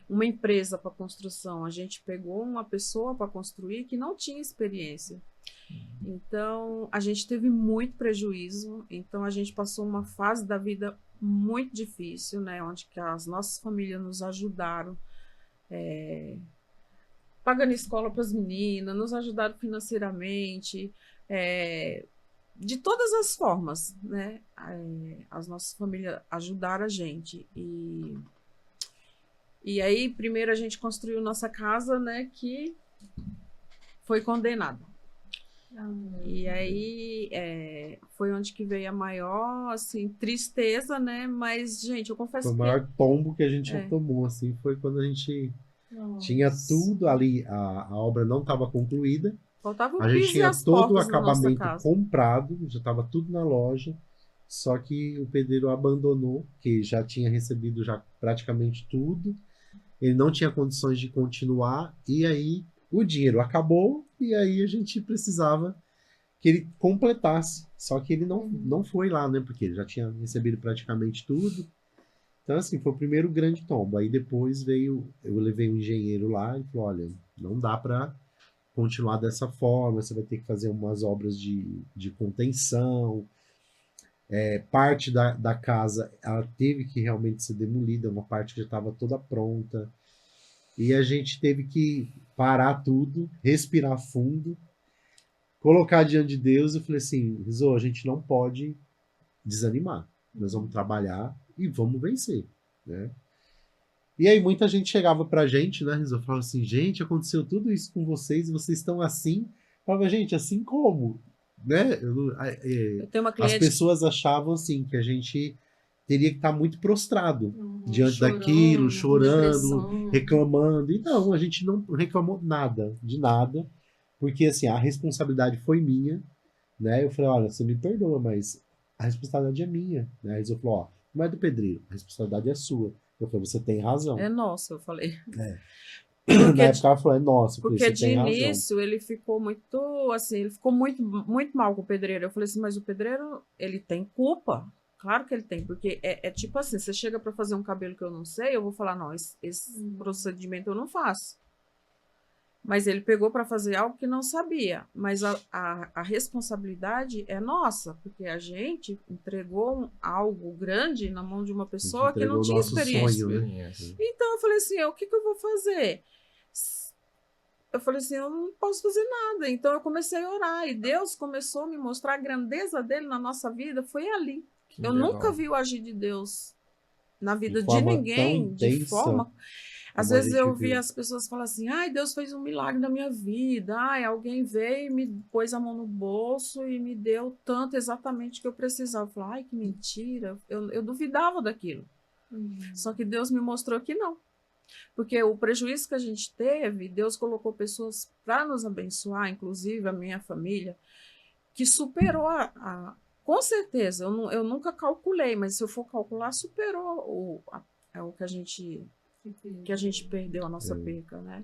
uma empresa para construção, a gente pegou uma pessoa para construir que não tinha experiência. Então, a gente teve muito prejuízo, então a gente passou uma fase da vida muito difícil, né? Onde que as nossas famílias nos ajudaram, pagando escola para as meninas, nos ajudaram financeiramente, de todas as formas, né? As nossas famílias ajudaram a gente. E aí, primeiro a gente construiu nossa casa, né? Que foi condenada. E aí foi onde que veio a maior, assim, tristeza, né? Mas, gente, eu confesso que... o maior tombo que a gente já tomou, assim, foi quando a gente tinha tudo ali, a obra não estava concluída. Faltava a gente tinha todo o acabamento comprado, já estava tudo na loja, só que o pedreiro abandonou, que já tinha recebido já praticamente tudo, ele não tinha condições de continuar, e aí o dinheiro acabou, e aí a gente precisava que ele completasse, só que ele não foi lá, né, porque ele já tinha recebido praticamente tudo. Então, assim, foi o primeiro grande tombo. Aí depois eu levei um engenheiro lá e falou, olha, não dá para continuar dessa forma, você vai ter que fazer umas obras de contenção. Parte da casa, ela teve que realmente ser demolida, uma parte que já estava toda pronta. E a gente teve que parar tudo, respirar fundo, colocar diante de Deus e falei assim, Rizô, a gente não pode desanimar. Nós vamos trabalhar e vamos vencer, né? E aí muita gente chegava pra gente, né, Rizô, falava assim, gente, aconteceu tudo isso com vocês e vocês estão assim. Eu falava, gente, assim como? Né? Eu tenho uma As cliente pessoas achavam assim, que a gente teria que estar muito prostrado diante Chorando, daquilo, chorando, depressão. reclamando. E não, a gente não reclamou nada, de nada, porque assim, a responsabilidade foi minha, né? Eu falei, olha, você me perdoa, mas a responsabilidade é minha, né? Aí ele falou, ó, não é do pedreiro, a responsabilidade é sua. Eu falei, você tem razão. é nossa, eu falei. Na época ela falou, é nossa, eu falei, Porque você de tem razão. início ele ficou muito, assim, ele ficou muito, muito mal com o pedreiro. Eu falei assim, mas o pedreiro, ele tem culpa. Claro que ele tem, porque é tipo assim, você chega para fazer um cabelo que eu não sei, eu vou falar, não, esse procedimento eu não faço. Mas ele pegou para fazer algo que não sabia. Mas a responsabilidade é nossa, porque a gente entregou algo grande na mão de uma pessoa que não entregou o tinha nosso experiência. sonho, né? Experiência. Então eu falei assim, o que eu vou fazer? Eu falei assim, eu não posso fazer nada. Então eu comecei a orar e Deus começou a me mostrar a grandeza dele na nossa vida. Foi ali. Que Eu legal. nunca vi o agir de Deus na vida de forma ninguém, tão de intensa forma. Às como a vezes gente eu vi viu. as pessoas falar assim, ai, Deus fez um milagre na minha vida. Ai, alguém veio e me pôs a mão no bolso e me deu tanto exatamente que eu precisava. Eu falei, ai, que mentira. Eu duvidava daquilo. Só que Deus me mostrou que não. Porque o prejuízo que a gente teve, Deus colocou pessoas para nos abençoar, inclusive a minha família, que superou com certeza, eu nunca calculei, mas se eu for calcular, superou o que a gente perdeu, a nossa perca, né?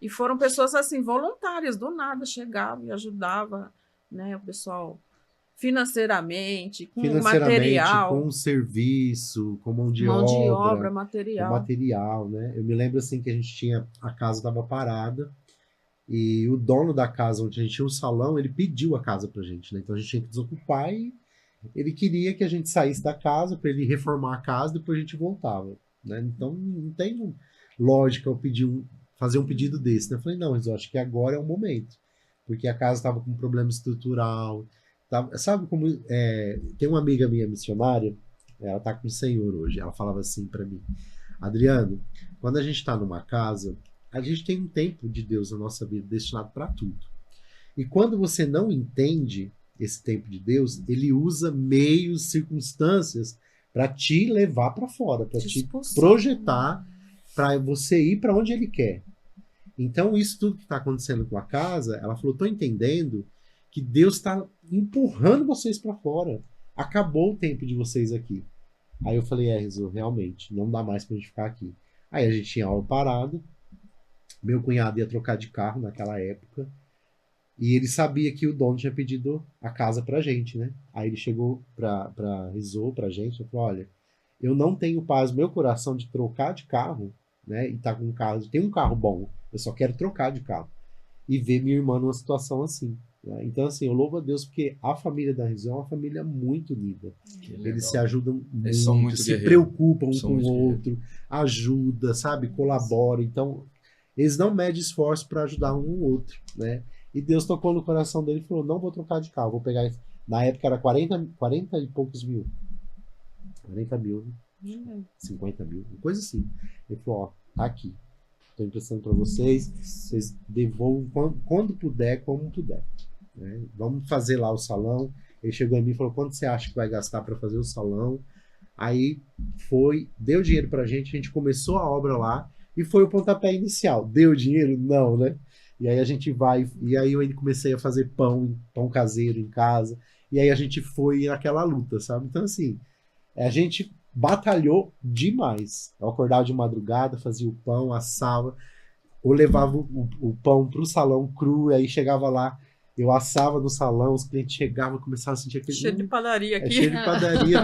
E foram pessoas assim, voluntárias, do nada, chegavam e ajudavam, né, o pessoal financeiramente, com material, com serviço, com mão de mão de obra, obra, com material. material, né? Eu me lembro assim que a casa estava parada e o dono da casa onde a gente tinha um salão, ele pediu a casa pra gente, né? Então a gente tinha que desocupar e ele queria que a gente saísse da casa para ele reformar a casa, depois a gente voltava, né? Então não tem lógica eu fazer um pedido desse, né? Eu falei, não, mas eu acho que agora é o momento, porque a casa estava com problema estrutural. Sabe como tem uma amiga minha missionária, ela tá com o Senhor hoje, ela falava assim para mim, Adriano, quando a gente está numa casa, a gente tem um tempo de Deus na nossa vida destinado para tudo. E quando você não entende esse tempo de Deus, ele usa meios, circunstâncias para te levar para fora, para te projetar, para você ir para onde ele quer. Então, isso tudo que está acontecendo com a casa, ela falou, tô entendendo que Deus está empurrando vocês para fora. Acabou o tempo de vocês aqui. Aí eu falei, Rizzo, realmente, não dá mais pra gente ficar aqui. Aí a gente tinha aula parada, meu cunhado ia trocar de carro naquela época, e ele sabia que o dono tinha pedido a casa pra gente, né? Aí ele chegou pra Rizzo, pra gente, e falou, olha, eu não tenho paz no meu coração de trocar de carro, né? E tá com um carro, tem um carro bom, eu só quero trocar de carro. E ver minha irmã numa situação assim. Né? Então, assim, eu louvo a Deus porque a família da Rizzo é uma família muito unida. Eles se ajudam Eles são muito se guerreiros. preocupam um São com o muito outro, ajuda, sabe? Colaboram. Então, eles não medem esforço para ajudar um ou outro, né? E Deus tocou no coração dele e falou, não vou trocar de carro, vou pegar... Na época era 40 e poucos mil. 40 mil, 50 mil, uma coisa assim. Ele falou, ó, tá aqui. Estou emprestando para vocês devolvam quando puder, como puder. Né? Vamos fazer lá o salão. Ele chegou a mim e falou, quanto você acha que vai gastar para fazer o salão? Aí deu dinheiro pra gente, a gente começou a obra lá e foi o pontapé inicial. Deu dinheiro? Não, né? E aí a gente e aí eu comecei a fazer pão caseiro em casa, e aí a gente foi naquela luta, sabe? Então assim, a gente batalhou demais. Eu acordava de madrugada, fazia o pão, assava, ou levava o pão pro salão cru, e aí chegava lá, eu assava no salão, os clientes chegavam, começavam a sentir aquele... Cheio de padaria aqui. Cheio de padaria.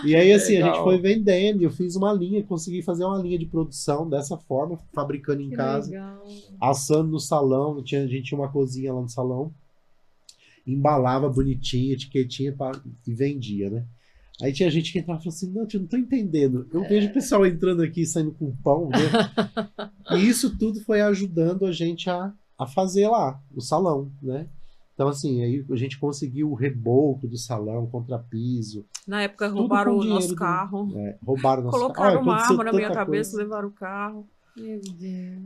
E aí, assim, Legal. a gente foi vendendo, eu fiz uma linha, consegui fazer uma linha de produção dessa forma, fabricando em casa, Legal. assando no salão, a gente tinha uma cozinha lá no salão. embalava bonitinho, etiquetinha e vendia, né? Aí tinha gente que entrava e falava assim, não, eu não tô entendendo. Eu vejo o pessoal entrando aqui, saindo com pão, né? E isso tudo foi ajudando a gente a fazer lá, o salão, né? Então, assim, aí a gente conseguiu o reboco do salão, contrapiso. Na época tudo roubaram com o nosso dinheiro carro. roubaram o nosso carro. Colocaram uma Aconteceu arma na minha tanta cabeça, coisa. levaram o carro. Meu Deus.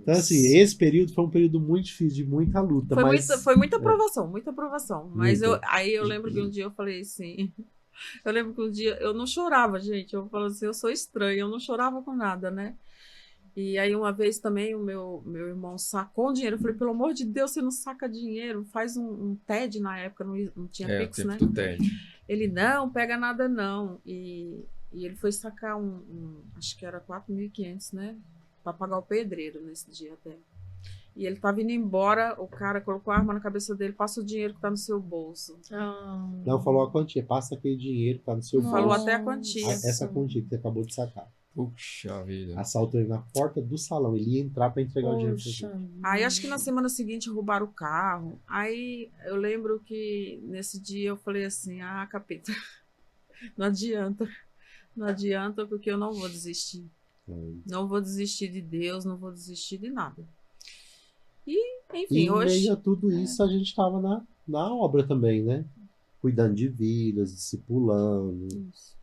Então, assim, esse período foi um período muito difícil, de muita luta. Foi muita aprovação, muita aprovação. Mas Muita. aí eu lembro que um dia eu falei assim. Eu lembro que um dia eu não chorava, gente. Eu falei assim, eu sou estranha, eu não chorava com nada, né? E aí uma vez também o meu irmão sacou dinheiro. Eu falei, pelo amor de Deus, você não saca dinheiro. Faz um TED na época, não tinha Pix, tempo né? do TED. Ele, não, pega nada não. E ele foi sacar acho que era 4.500, né? Pra pagar o pedreiro nesse dia até. E ele tava indo embora, o cara colocou a arma na cabeça dele, passa o dinheiro que tá no seu bolso. Não, falou a quantia, passa aquele dinheiro que tá no seu bolso. Falou até a quantia. Essa quantia que você acabou de sacar. Puxa vida. Assaltou ele na porta do salão, ele ia entrar pra entregar o dinheiro pra Poxa. ele. Aí acho que na semana seguinte roubaram o carro. Aí eu lembro que nesse dia eu falei assim, capeta, não adianta. Não adianta porque eu não vou desistir. Não vou desistir de Deus, não vou desistir de nada. E, enfim, E hoje... em meio a tudo isso, a gente estava na obra também, né? Cuidando de vidas, discipulando,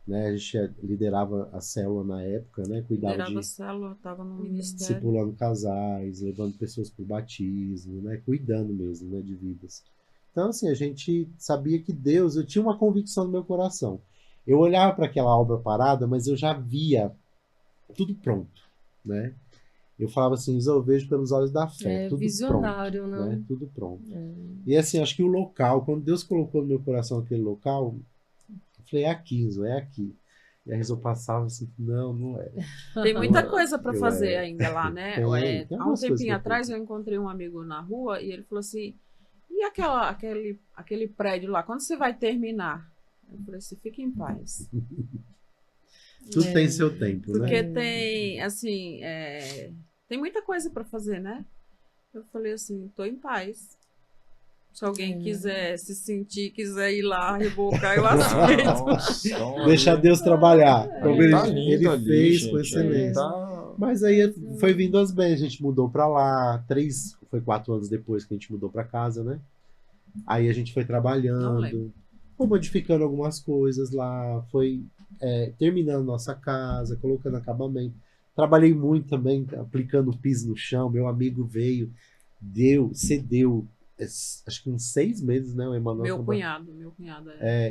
né? A gente liderava a célula na época, né? Cuidava liderava a de célula, estava no ministério. discipulando casais, levando pessoas para o batismo, né? Cuidando mesmo, né? De vidas. Então, assim, a gente sabia que Deus... Eu tinha uma convicção no meu coração. Eu olhava para aquela obra parada, mas eu já via tudo pronto, né? Eu falava assim, eu vejo pelos olhos da fé, tudo visionário, pronto, né? Tudo pronto. E assim, acho que o local, quando Deus colocou no meu coração aquele local, eu falei, é aqui, Enzo, é aqui. E a Enzo passava assim, não é. Tem muita Não é. coisa para Eu fazer ainda lá, né? tem Há um algumas coisas que tempinho eu atrás fiz. eu encontrei um amigo na rua e ele falou assim, e aquele prédio lá, quando você vai terminar? Eu falei assim, fique em paz. Tudo tem seu tempo, Porque né? tem, assim, tem muita coisa para fazer, né? Eu falei assim, tô em paz. Se alguém quiser se sentir, quiser ir lá, rebocar, eu aceito. Nossa, Deixar Deus trabalhar. Como ele, tá lindo ele ali, fez gente, com excelência. tá- Mas aí foi vindo as bens, a gente mudou pra lá, 4 anos depois que a gente mudou pra casa, né? Aí a gente foi Não trabalhando, lembro. foi modificando algumas coisas lá, foi terminando nossa casa, colocando acabamento. Trabalhei muito também, aplicando piso no chão. Meu amigo veio, cedeu, acho que uns 6 meses, né? O Emanuel Meu cunhado.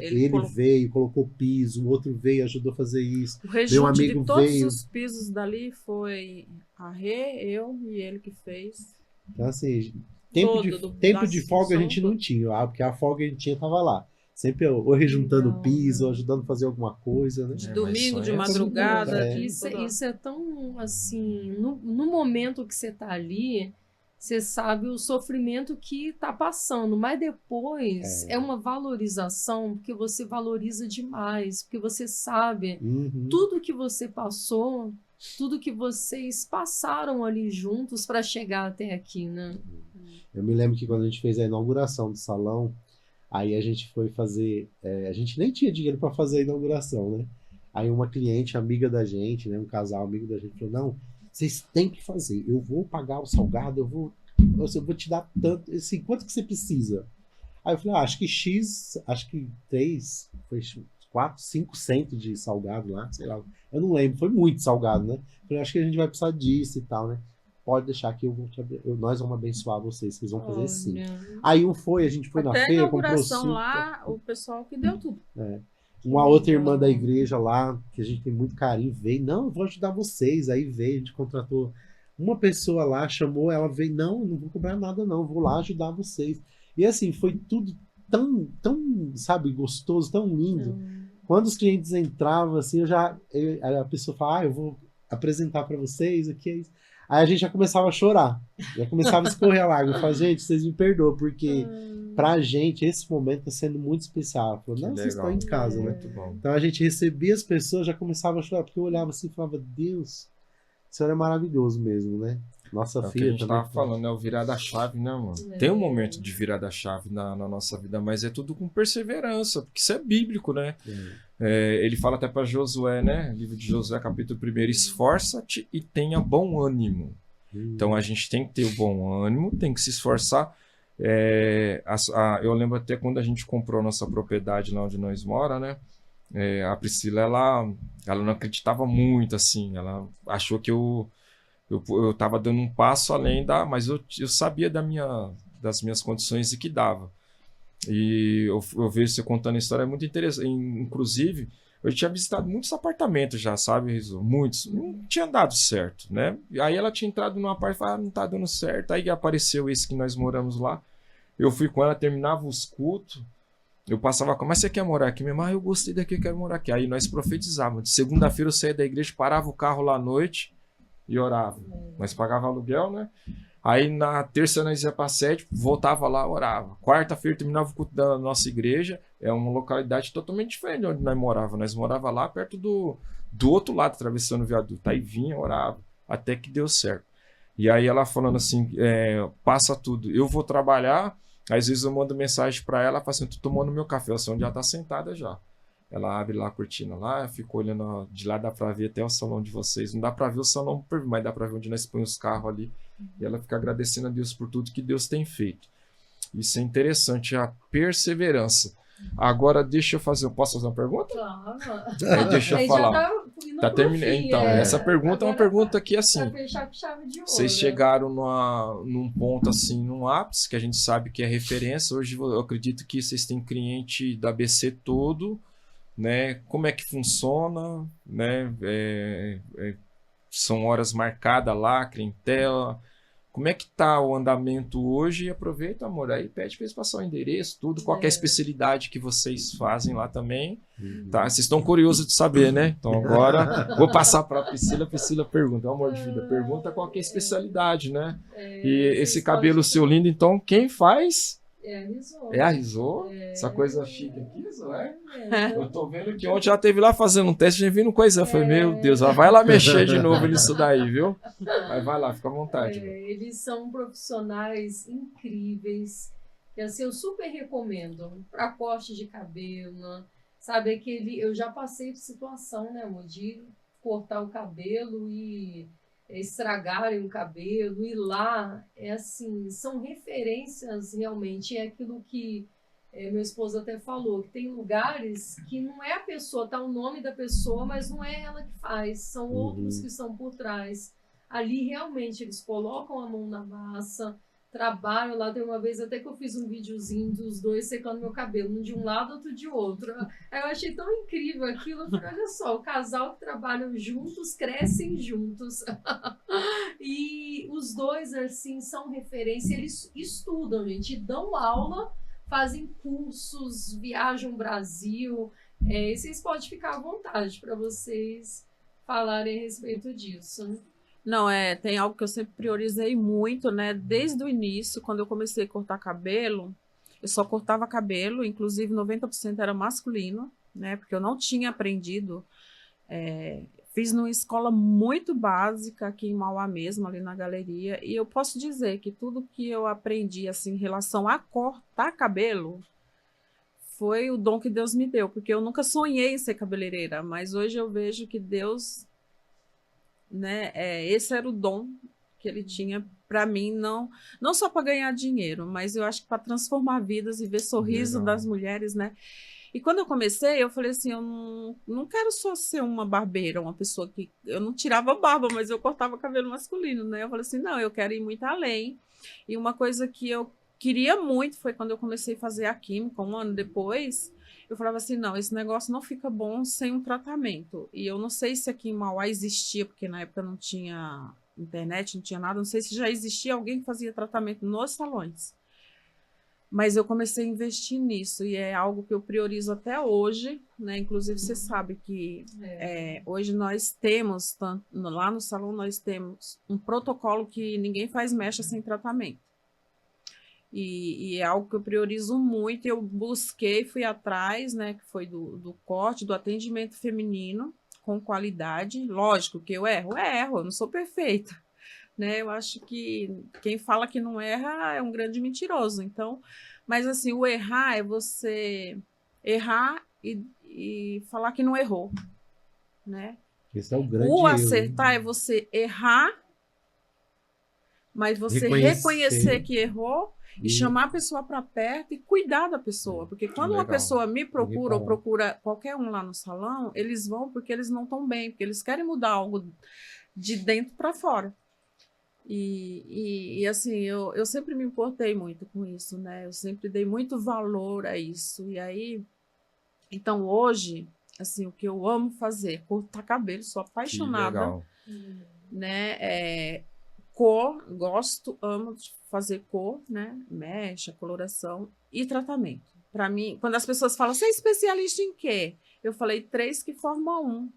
ele veio, colocou piso, o outro veio, ajudou a fazer isso. O rejunte amigo de todos veio. os pisos dali foi a Rê, eu e ele que fez. Então, assim, tempo de folga a gente não tinha, porque a folga a gente tinha tava lá. Sempre ou rejuntando Legal, piso, né? ou ajudando a fazer alguma coisa, né? De mas domingo, de sonho é assim, madrugada. né? de Isso, toda- isso é tão assim, no momento que você tá ali, você sabe o sofrimento que tá passando, mas depois é uma valorização, porque você valoriza demais, porque você sabe Uhum. tudo que você passou, tudo que vocês passaram ali juntos para chegar até aqui, né? Eu me lembro que quando a gente fez a inauguração do salão, aí a gente foi fazer. A gente nem tinha dinheiro para fazer a inauguração, né? Aí uma cliente, amiga da gente, né? Um casal amigo da gente, falou: não, vocês têm que fazer. Eu vou pagar o salgado, eu vou te dar tanto. Assim, quanto que você precisa? Aí eu falei: acho que 3, foi 4, 5 centos de salgado lá, sei lá. Eu não lembro, foi muito salgado, né? Eu falei: acho que a gente vai precisar disso e tal, né? Pode deixar que nós vamos abençoar vocês vão fazer sim. Olha. Aí a gente foi Até na a feira, comprou inauguração suco. lá, o pessoal que deu tudo. Uma outra irmã da igreja lá, que a gente tem muito carinho, veio, não, eu vou ajudar vocês. Aí veio, a gente contratou uma pessoa lá, chamou, ela veio, não vou cobrar nada não, vou lá ajudar vocês. E assim, foi tudo tão, sabe, gostoso, tão lindo. Quando os clientes entravam, assim, a pessoa falava, eu vou apresentar para vocês, aqui é isso. Aí a gente já começava a chorar, já começava a escorrer a lágrima. Eu falava, gente, vocês me perdoam, porque pra gente esse momento tá sendo muito especial. Falou, não, vocês estão em casa, né? Muito bom. Então a gente recebia as pessoas, já começava a chorar, porque eu olhava assim e falava, Deus, o Senhor é maravilhoso mesmo, né? Nossa É o que a filha gente também. tava falando, né? O virar da chave, né, mano? É. Tem um momento de virar da chave na nossa vida, mas é tudo com perseverança, porque isso é bíblico, né? Ele fala até para Josué, né? Livro de Josué, capítulo 1, esforça-te e tenha bom ânimo. Então a gente tem que ter o bom ânimo, tem que se esforçar. Eu lembro até quando a gente comprou a nossa propriedade lá onde nós mora, né? A Priscila, ela não acreditava muito, assim. Ela achou que eu tava dando um passo além mas eu sabia das minhas condições e que dava. E eu vejo você contando a história, é muito interessante. Inclusive, eu tinha visitado muitos apartamentos já, sabe, Rizzo? Muitos. Não tinha dado certo, né? E aí ela tinha entrado numa parte e falou, não tá dando certo. Aí apareceu esse que nós moramos lá. Eu fui com ela, terminava os cultos. Eu passava com, mas você quer morar aqui mesmo? Eu gostei daqui, eu quero morar aqui. Aí nós profetizávamos. De segunda-feira eu saía da igreja, parava o carro lá à noite e orava. Nós pagava aluguel, né? Aí na terça nós ia pra sede, voltava lá, orava. Quarta-feira terminava o culto da nossa igreja. É uma localidade totalmente diferente de onde nós morávamos. Nós morávamos lá perto do outro lado, atravessando o viaduto. Aí vinha, orava, até que deu certo. E aí ela falando assim, passa tudo. Eu vou trabalhar, às vezes eu mando mensagem pra ela, fala assim, tô tomando meu café, eu sei onde ela tá sentada já. Ela abre lá a cortina lá, fica olhando, de lá dá pra ver até o salão de vocês. Não dá pra ver o salão, mas dá pra ver onde nós põe os carros ali. E ela fica agradecendo a Deus por tudo que Deus tem feito. Isso é interessante, a perseverança. Agora, deixa eu posso fazer uma pergunta? Claro. Deixa eu Aí falar. já tá terminando. Então, essa pergunta é uma pergunta que, assim, pra fechar com chave de ouro. vocês chegaram num ponto, assim, num ápice, que a gente sabe que é referência. Hoje, eu acredito que vocês têm cliente da ABC todo, né? Como é que funciona, né? São horas marcadas lá, clientela. Como é que tá o andamento hoje? E aproveita, amor, aí pede para eles passar o endereço, tudo, qual que é a especialidade que vocês fazem lá também. Tá? Vocês estão curiosos de saber, né? Então agora vou passar para a Priscila. Priscila pergunta, amor de vida, pergunta qual que é a especialidade, né? E esse cabelo seu lindo, então, quem faz? É a Rizzo. É a Rizzo? Essa coisa chique aqui, Rizzo, é? Eu tô vendo que ontem ela esteve lá fazendo um teste, já vindo coisa. Eu falei, meu Deus, ela vai lá mexer de novo nisso daí, viu? Mas vai lá, fica à vontade. Eles são profissionais incríveis. E assim, eu super recomendo para corte de cabelo, sabe? Eu já passei por situação, né, amor, de cortar o cabelo e estragarem o cabelo, e lá, assim, são referências realmente, é aquilo que meu esposo até falou, que tem lugares que não é a pessoa, tá o nome da pessoa, mas não é ela que faz, são outros que estão por trás. Ali, realmente, eles colocam a mão na massa, trabalham lá. Tem uma vez até que eu fiz um videozinho dos dois secando meu cabelo, um de um lado, outro de outro. Aí eu achei tão incrível aquilo. Eu falei, olha só, o casal que trabalham juntos, crescem juntos. E os dois, assim, são referência. Eles estudam, gente, dão aula, fazem cursos, viajam o Brasil. E vocês podem ficar à vontade para vocês falarem a respeito disso. Não, tem algo que eu sempre priorizei muito, né? Desde o início, quando eu comecei a cortar cabelo, eu só cortava cabelo, inclusive 90% era masculino, né? Porque eu não tinha aprendido. Fiz numa escola muito básica aqui em Mauá mesmo, ali na galeria, e eu posso dizer que tudo que eu aprendi, assim, em relação a cortar cabelo, foi o dom que Deus me deu, porque eu nunca sonhei em ser cabeleireira, mas hoje eu vejo que Deus, né, esse era o dom que ele tinha para mim, não só para ganhar dinheiro, mas eu acho que para transformar vidas e ver sorriso das mulheres, né? E quando eu comecei, eu falei assim, eu não quero só ser uma barbeira, uma pessoa que... Eu não tirava barba, mas eu cortava cabelo masculino, né? Eu falei assim, não, eu quero ir muito além. E uma coisa que eu queria muito foi quando eu comecei a fazer a química, um ano depois, eu falava assim, não, esse negócio não fica bom sem um tratamento. E eu não sei se aqui em Mauá existia, porque na época não tinha internet, não tinha nada, não sei se já existia alguém que fazia tratamento nos salões. Mas eu comecei a investir nisso e é algo que eu priorizo até hoje, né? Inclusive, você sabe que hoje nós temos, lá no salão, nós temos um protocolo que ninguém faz mecha sem tratamento. E é algo que eu priorizo muito. Eu busquei, fui atrás, né? Que foi do corte, do atendimento feminino com qualidade. Lógico que eu erro, eu não sou perfeita. né? Eu acho que quem fala que não erra é um grande mentiroso. Então, mas assim, o errar é você errar e falar que não errou, né? Esse é o grande O erro. acertar é você errar, mas você Reconhecer. reconhecer que errou e E- chamar a pessoa para perto e cuidar da pessoa. Porque quando uma Legal. pessoa me procura ou falar. procura qualquer um lá no salão, eles vão porque eles não estão bem, porque eles querem mudar algo de dentro para fora. E assim, eu sempre me importei muito com isso, né? Eu sempre dei muito valor a isso. E aí, então hoje, assim, o que eu amo fazer, cortar cabelo, sou Que apaixonada, legal. né? Cor, gosto, amo de fazer cor, né? Mecha, coloração e tratamento. Para mim, quando as pessoas falam, você é especialista em quê? Eu falei 3 que formam um,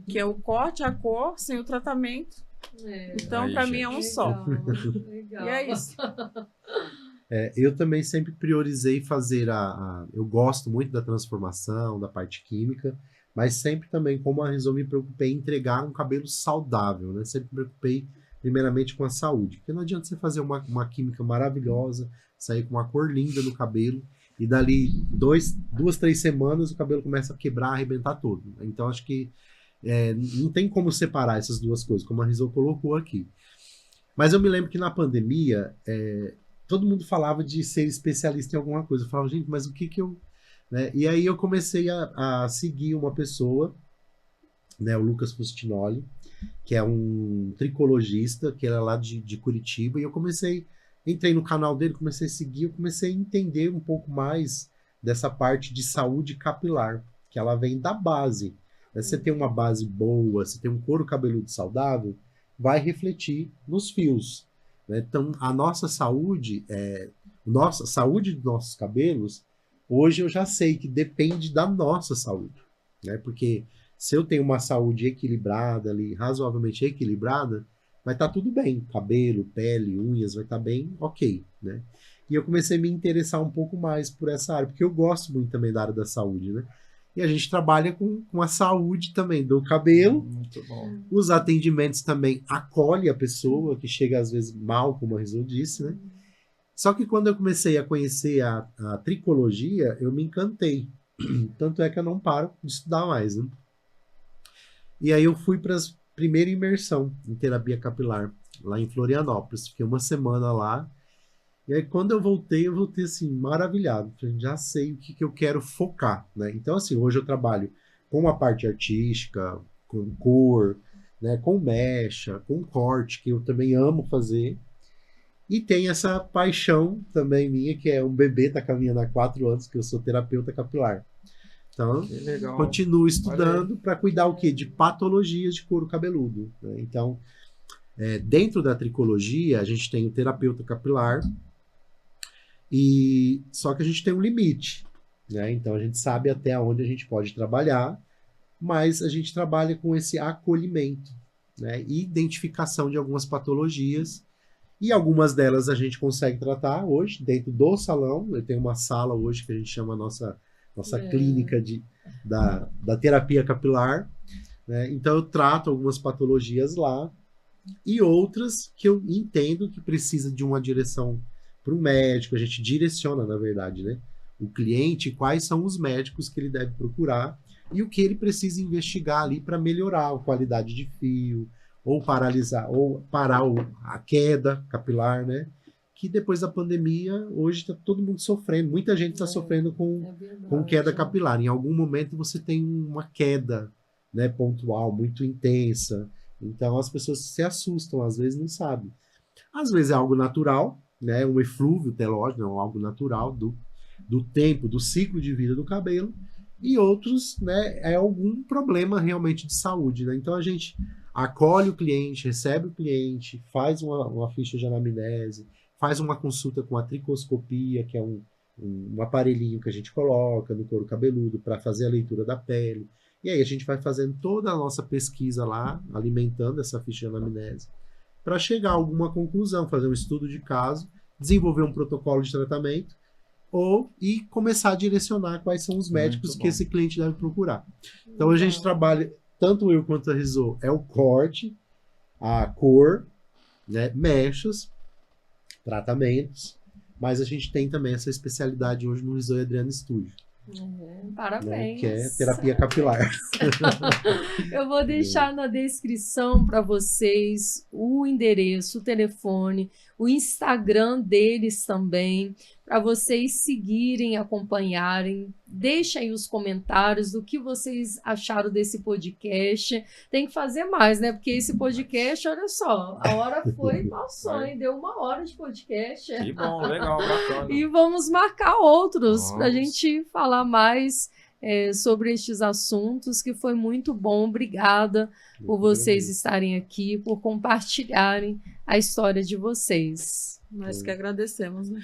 que é o corte, a cor, sem o tratamento. Então, Aí, para mim é um gente. só. Legal. E é isso. Eu também sempre priorizei fazer eu gosto muito da transformação, da parte química, mas sempre também, como a Rizzo, me preocupei em entregar um cabelo saudável, né? Sempre me preocupei primeiramente com a saúde, porque não adianta você fazer uma química maravilhosa, sair com uma cor linda no cabelo, e dali 2, 3 semanas o cabelo começa a quebrar, arrebentar todo. Então acho que não tem como separar essas duas coisas, como a Rizzo colocou aqui. Mas eu me lembro que na pandemia, todo mundo falava de ser especialista em alguma coisa. Eu falava, gente, mas o que eu... Né? E aí eu comecei a seguir uma pessoa, né, o Lucas Fustinoli, que é um tricologista, que era lá de Curitiba, e eu entrei no canal dele, comecei a seguir, eu comecei a entender um pouco mais dessa parte de saúde capilar, que ela vem da base. Você tem uma base boa, você tem um couro cabeludo saudável, vai refletir nos fios. Né? Então, a nossa saúde dos nossos cabelos, hoje eu já sei que depende da nossa saúde. Né? Porque se eu tenho uma saúde equilibrada ali, razoavelmente equilibrada, vai estar tudo bem. Cabelo, pele, unhas, vai estar bem ok. Né? E eu comecei a me interessar um pouco mais por essa área, porque eu gosto muito também da área da saúde, né? E a gente trabalha com a saúde também do cabelo. Muito bom. Os atendimentos também acolhem a pessoa, que chega às vezes mal, como a Rizzo disse, né? Só que quando eu comecei a conhecer a tricologia, eu me encantei. Tanto é que eu não paro de estudar mais, né? E aí eu fui para a primeira imersão em terapia capilar, lá em Florianópolis. Fiquei uma semana lá. E aí, quando eu voltei assim, maravilhado. Já sei o que eu quero focar, né? Então, assim, hoje eu trabalho com a parte artística, com cor, né? Com mecha, com corte, que eu também amo fazer. E tem essa paixão também minha, que é um bebê, tá caminhando há 4 anos, que eu sou terapeuta capilar. Então, Que legal. continuo estudando para cuidar o quê? De patologias de couro cabeludo. Né? Então, dentro da tricologia, a gente tem o terapeuta capilar, só que a gente tem um limite, né? Então a gente sabe até onde a gente pode trabalhar, mas a gente trabalha com esse acolhimento, né? E identificação de algumas patologias, e algumas delas a gente consegue tratar hoje dentro do salão. Eu tenho uma sala hoje que a gente chama nossa clínica da terapia capilar, né? Então eu trato algumas patologias lá e outras que eu entendo que precisa de uma direção para o médico. A gente direciona, na verdade, né, o cliente, quais são os médicos que ele deve procurar e o que ele precisa investigar ali para melhorar a qualidade de fio, ou paralisar, ou parar a queda capilar, né? Que depois da pandemia, hoje está todo mundo sofrendo, muita gente está sofrendo com queda capilar. Em algum momento você tem uma queda, né, pontual, muito intensa. Então as pessoas se assustam, às vezes não sabem. Às vezes é algo natural, né, um eflúvio telógeno, algo natural do tempo, do ciclo de vida do cabelo, e outros, né, é algum problema realmente de saúde, né? Então a gente acolhe o cliente, recebe o cliente, faz uma ficha de anamnese, faz uma consulta com a tricoscopia, que é um aparelhinho que a gente coloca no couro cabeludo para fazer a leitura da pele. E aí a gente vai fazendo toda a nossa pesquisa lá, alimentando essa ficha de anamnese, para chegar a alguma conclusão, fazer um estudo de caso, desenvolver um protocolo de tratamento e começar a direcionar quais são os médicos que esse cliente deve procurar. Então a gente trabalha, tanto eu quanto a Rizzo, é o corte, a cor né? Mechas, tratamentos, mas a gente tem também essa especialidade hoje no Zoe Adriano Studio, Parabéns. né? Que é terapia capilar. Eu vou deixar na descrição para vocês o endereço, o telefone, o Instagram deles também, para vocês seguirem, acompanharem. Deixem os comentários do que vocês acharam desse podcast. Tem que fazer mais, né? Porque esse podcast, olha só, a hora foi, passou, hein? Deu 1 hora de podcast. Que bom, legal, bacana. E vamos marcar outros para a Vamos. gente falar mais sobre estes assuntos, que foi muito bom. Obrigada por vocês estarem aqui, por compartilharem a história de vocês. Nós que agradecemos, né?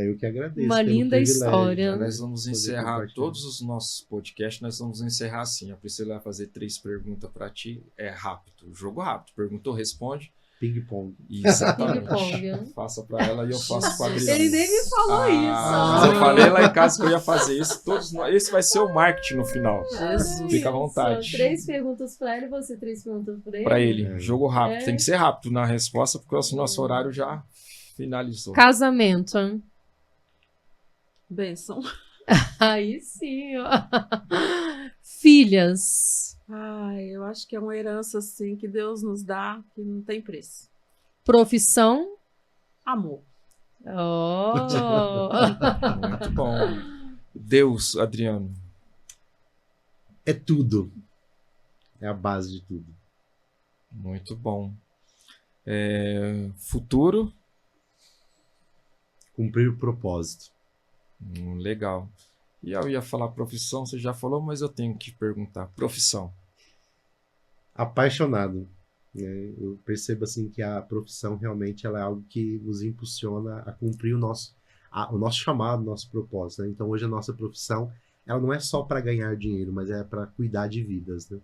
Eu que agradeço. Uma pelo linda privilégio. história. Nós vamos Poder encerrar compartilhar. todos os nossos podcasts, nós vamos encerrar assim. A Priscila vai fazer 3 perguntas para ti. É rápido, jogo rápido. Perguntou, responde. Ping-pong. Exatamente. Ping-pong. Faça para ela e eu faço para a Adriana. Ele nem me falou Mas isso. eu falei lá em casa que eu ia fazer isso. Esse vai ser o marketing no final. Jesus. Fica à vontade. 3 perguntas para ele, você 3 perguntas para ele. Para ele, É. jogo rápido. É. Tem que ser rápido na resposta, porque o nosso horário já finalizou. Casamento. Hein? Bênção. Aí sim, ó. Filhas. Ai, eu acho que é uma herança, assim, que Deus nos dá, que não tem preço. Profissão. Amor. Oh. Muito bom. Deus, Adriano. É tudo. É a base de tudo. Muito bom. Futuro. Cumprir o propósito. Legal. E eu ia falar profissão, você já falou, mas eu tenho que perguntar. Profissão. Apaixonado. Né? Eu percebo assim que a profissão realmente ela é algo que nos impulsiona a cumprir o nosso chamado, o nosso propósito. Né? Então hoje a nossa profissão ela não é só para ganhar dinheiro, mas é para cuidar de vidas. Né?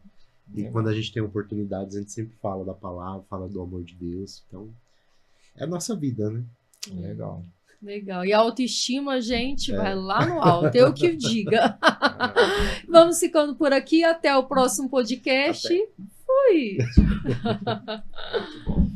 E quando a gente tem oportunidades, a gente sempre fala da palavra, fala do amor de Deus. Então é a nossa vida, né? Legal. Legal. E a autoestima, gente, vai lá no alto. Eu que diga. Vamos ficando por aqui. Até o próximo podcast. Fui. Muito bom.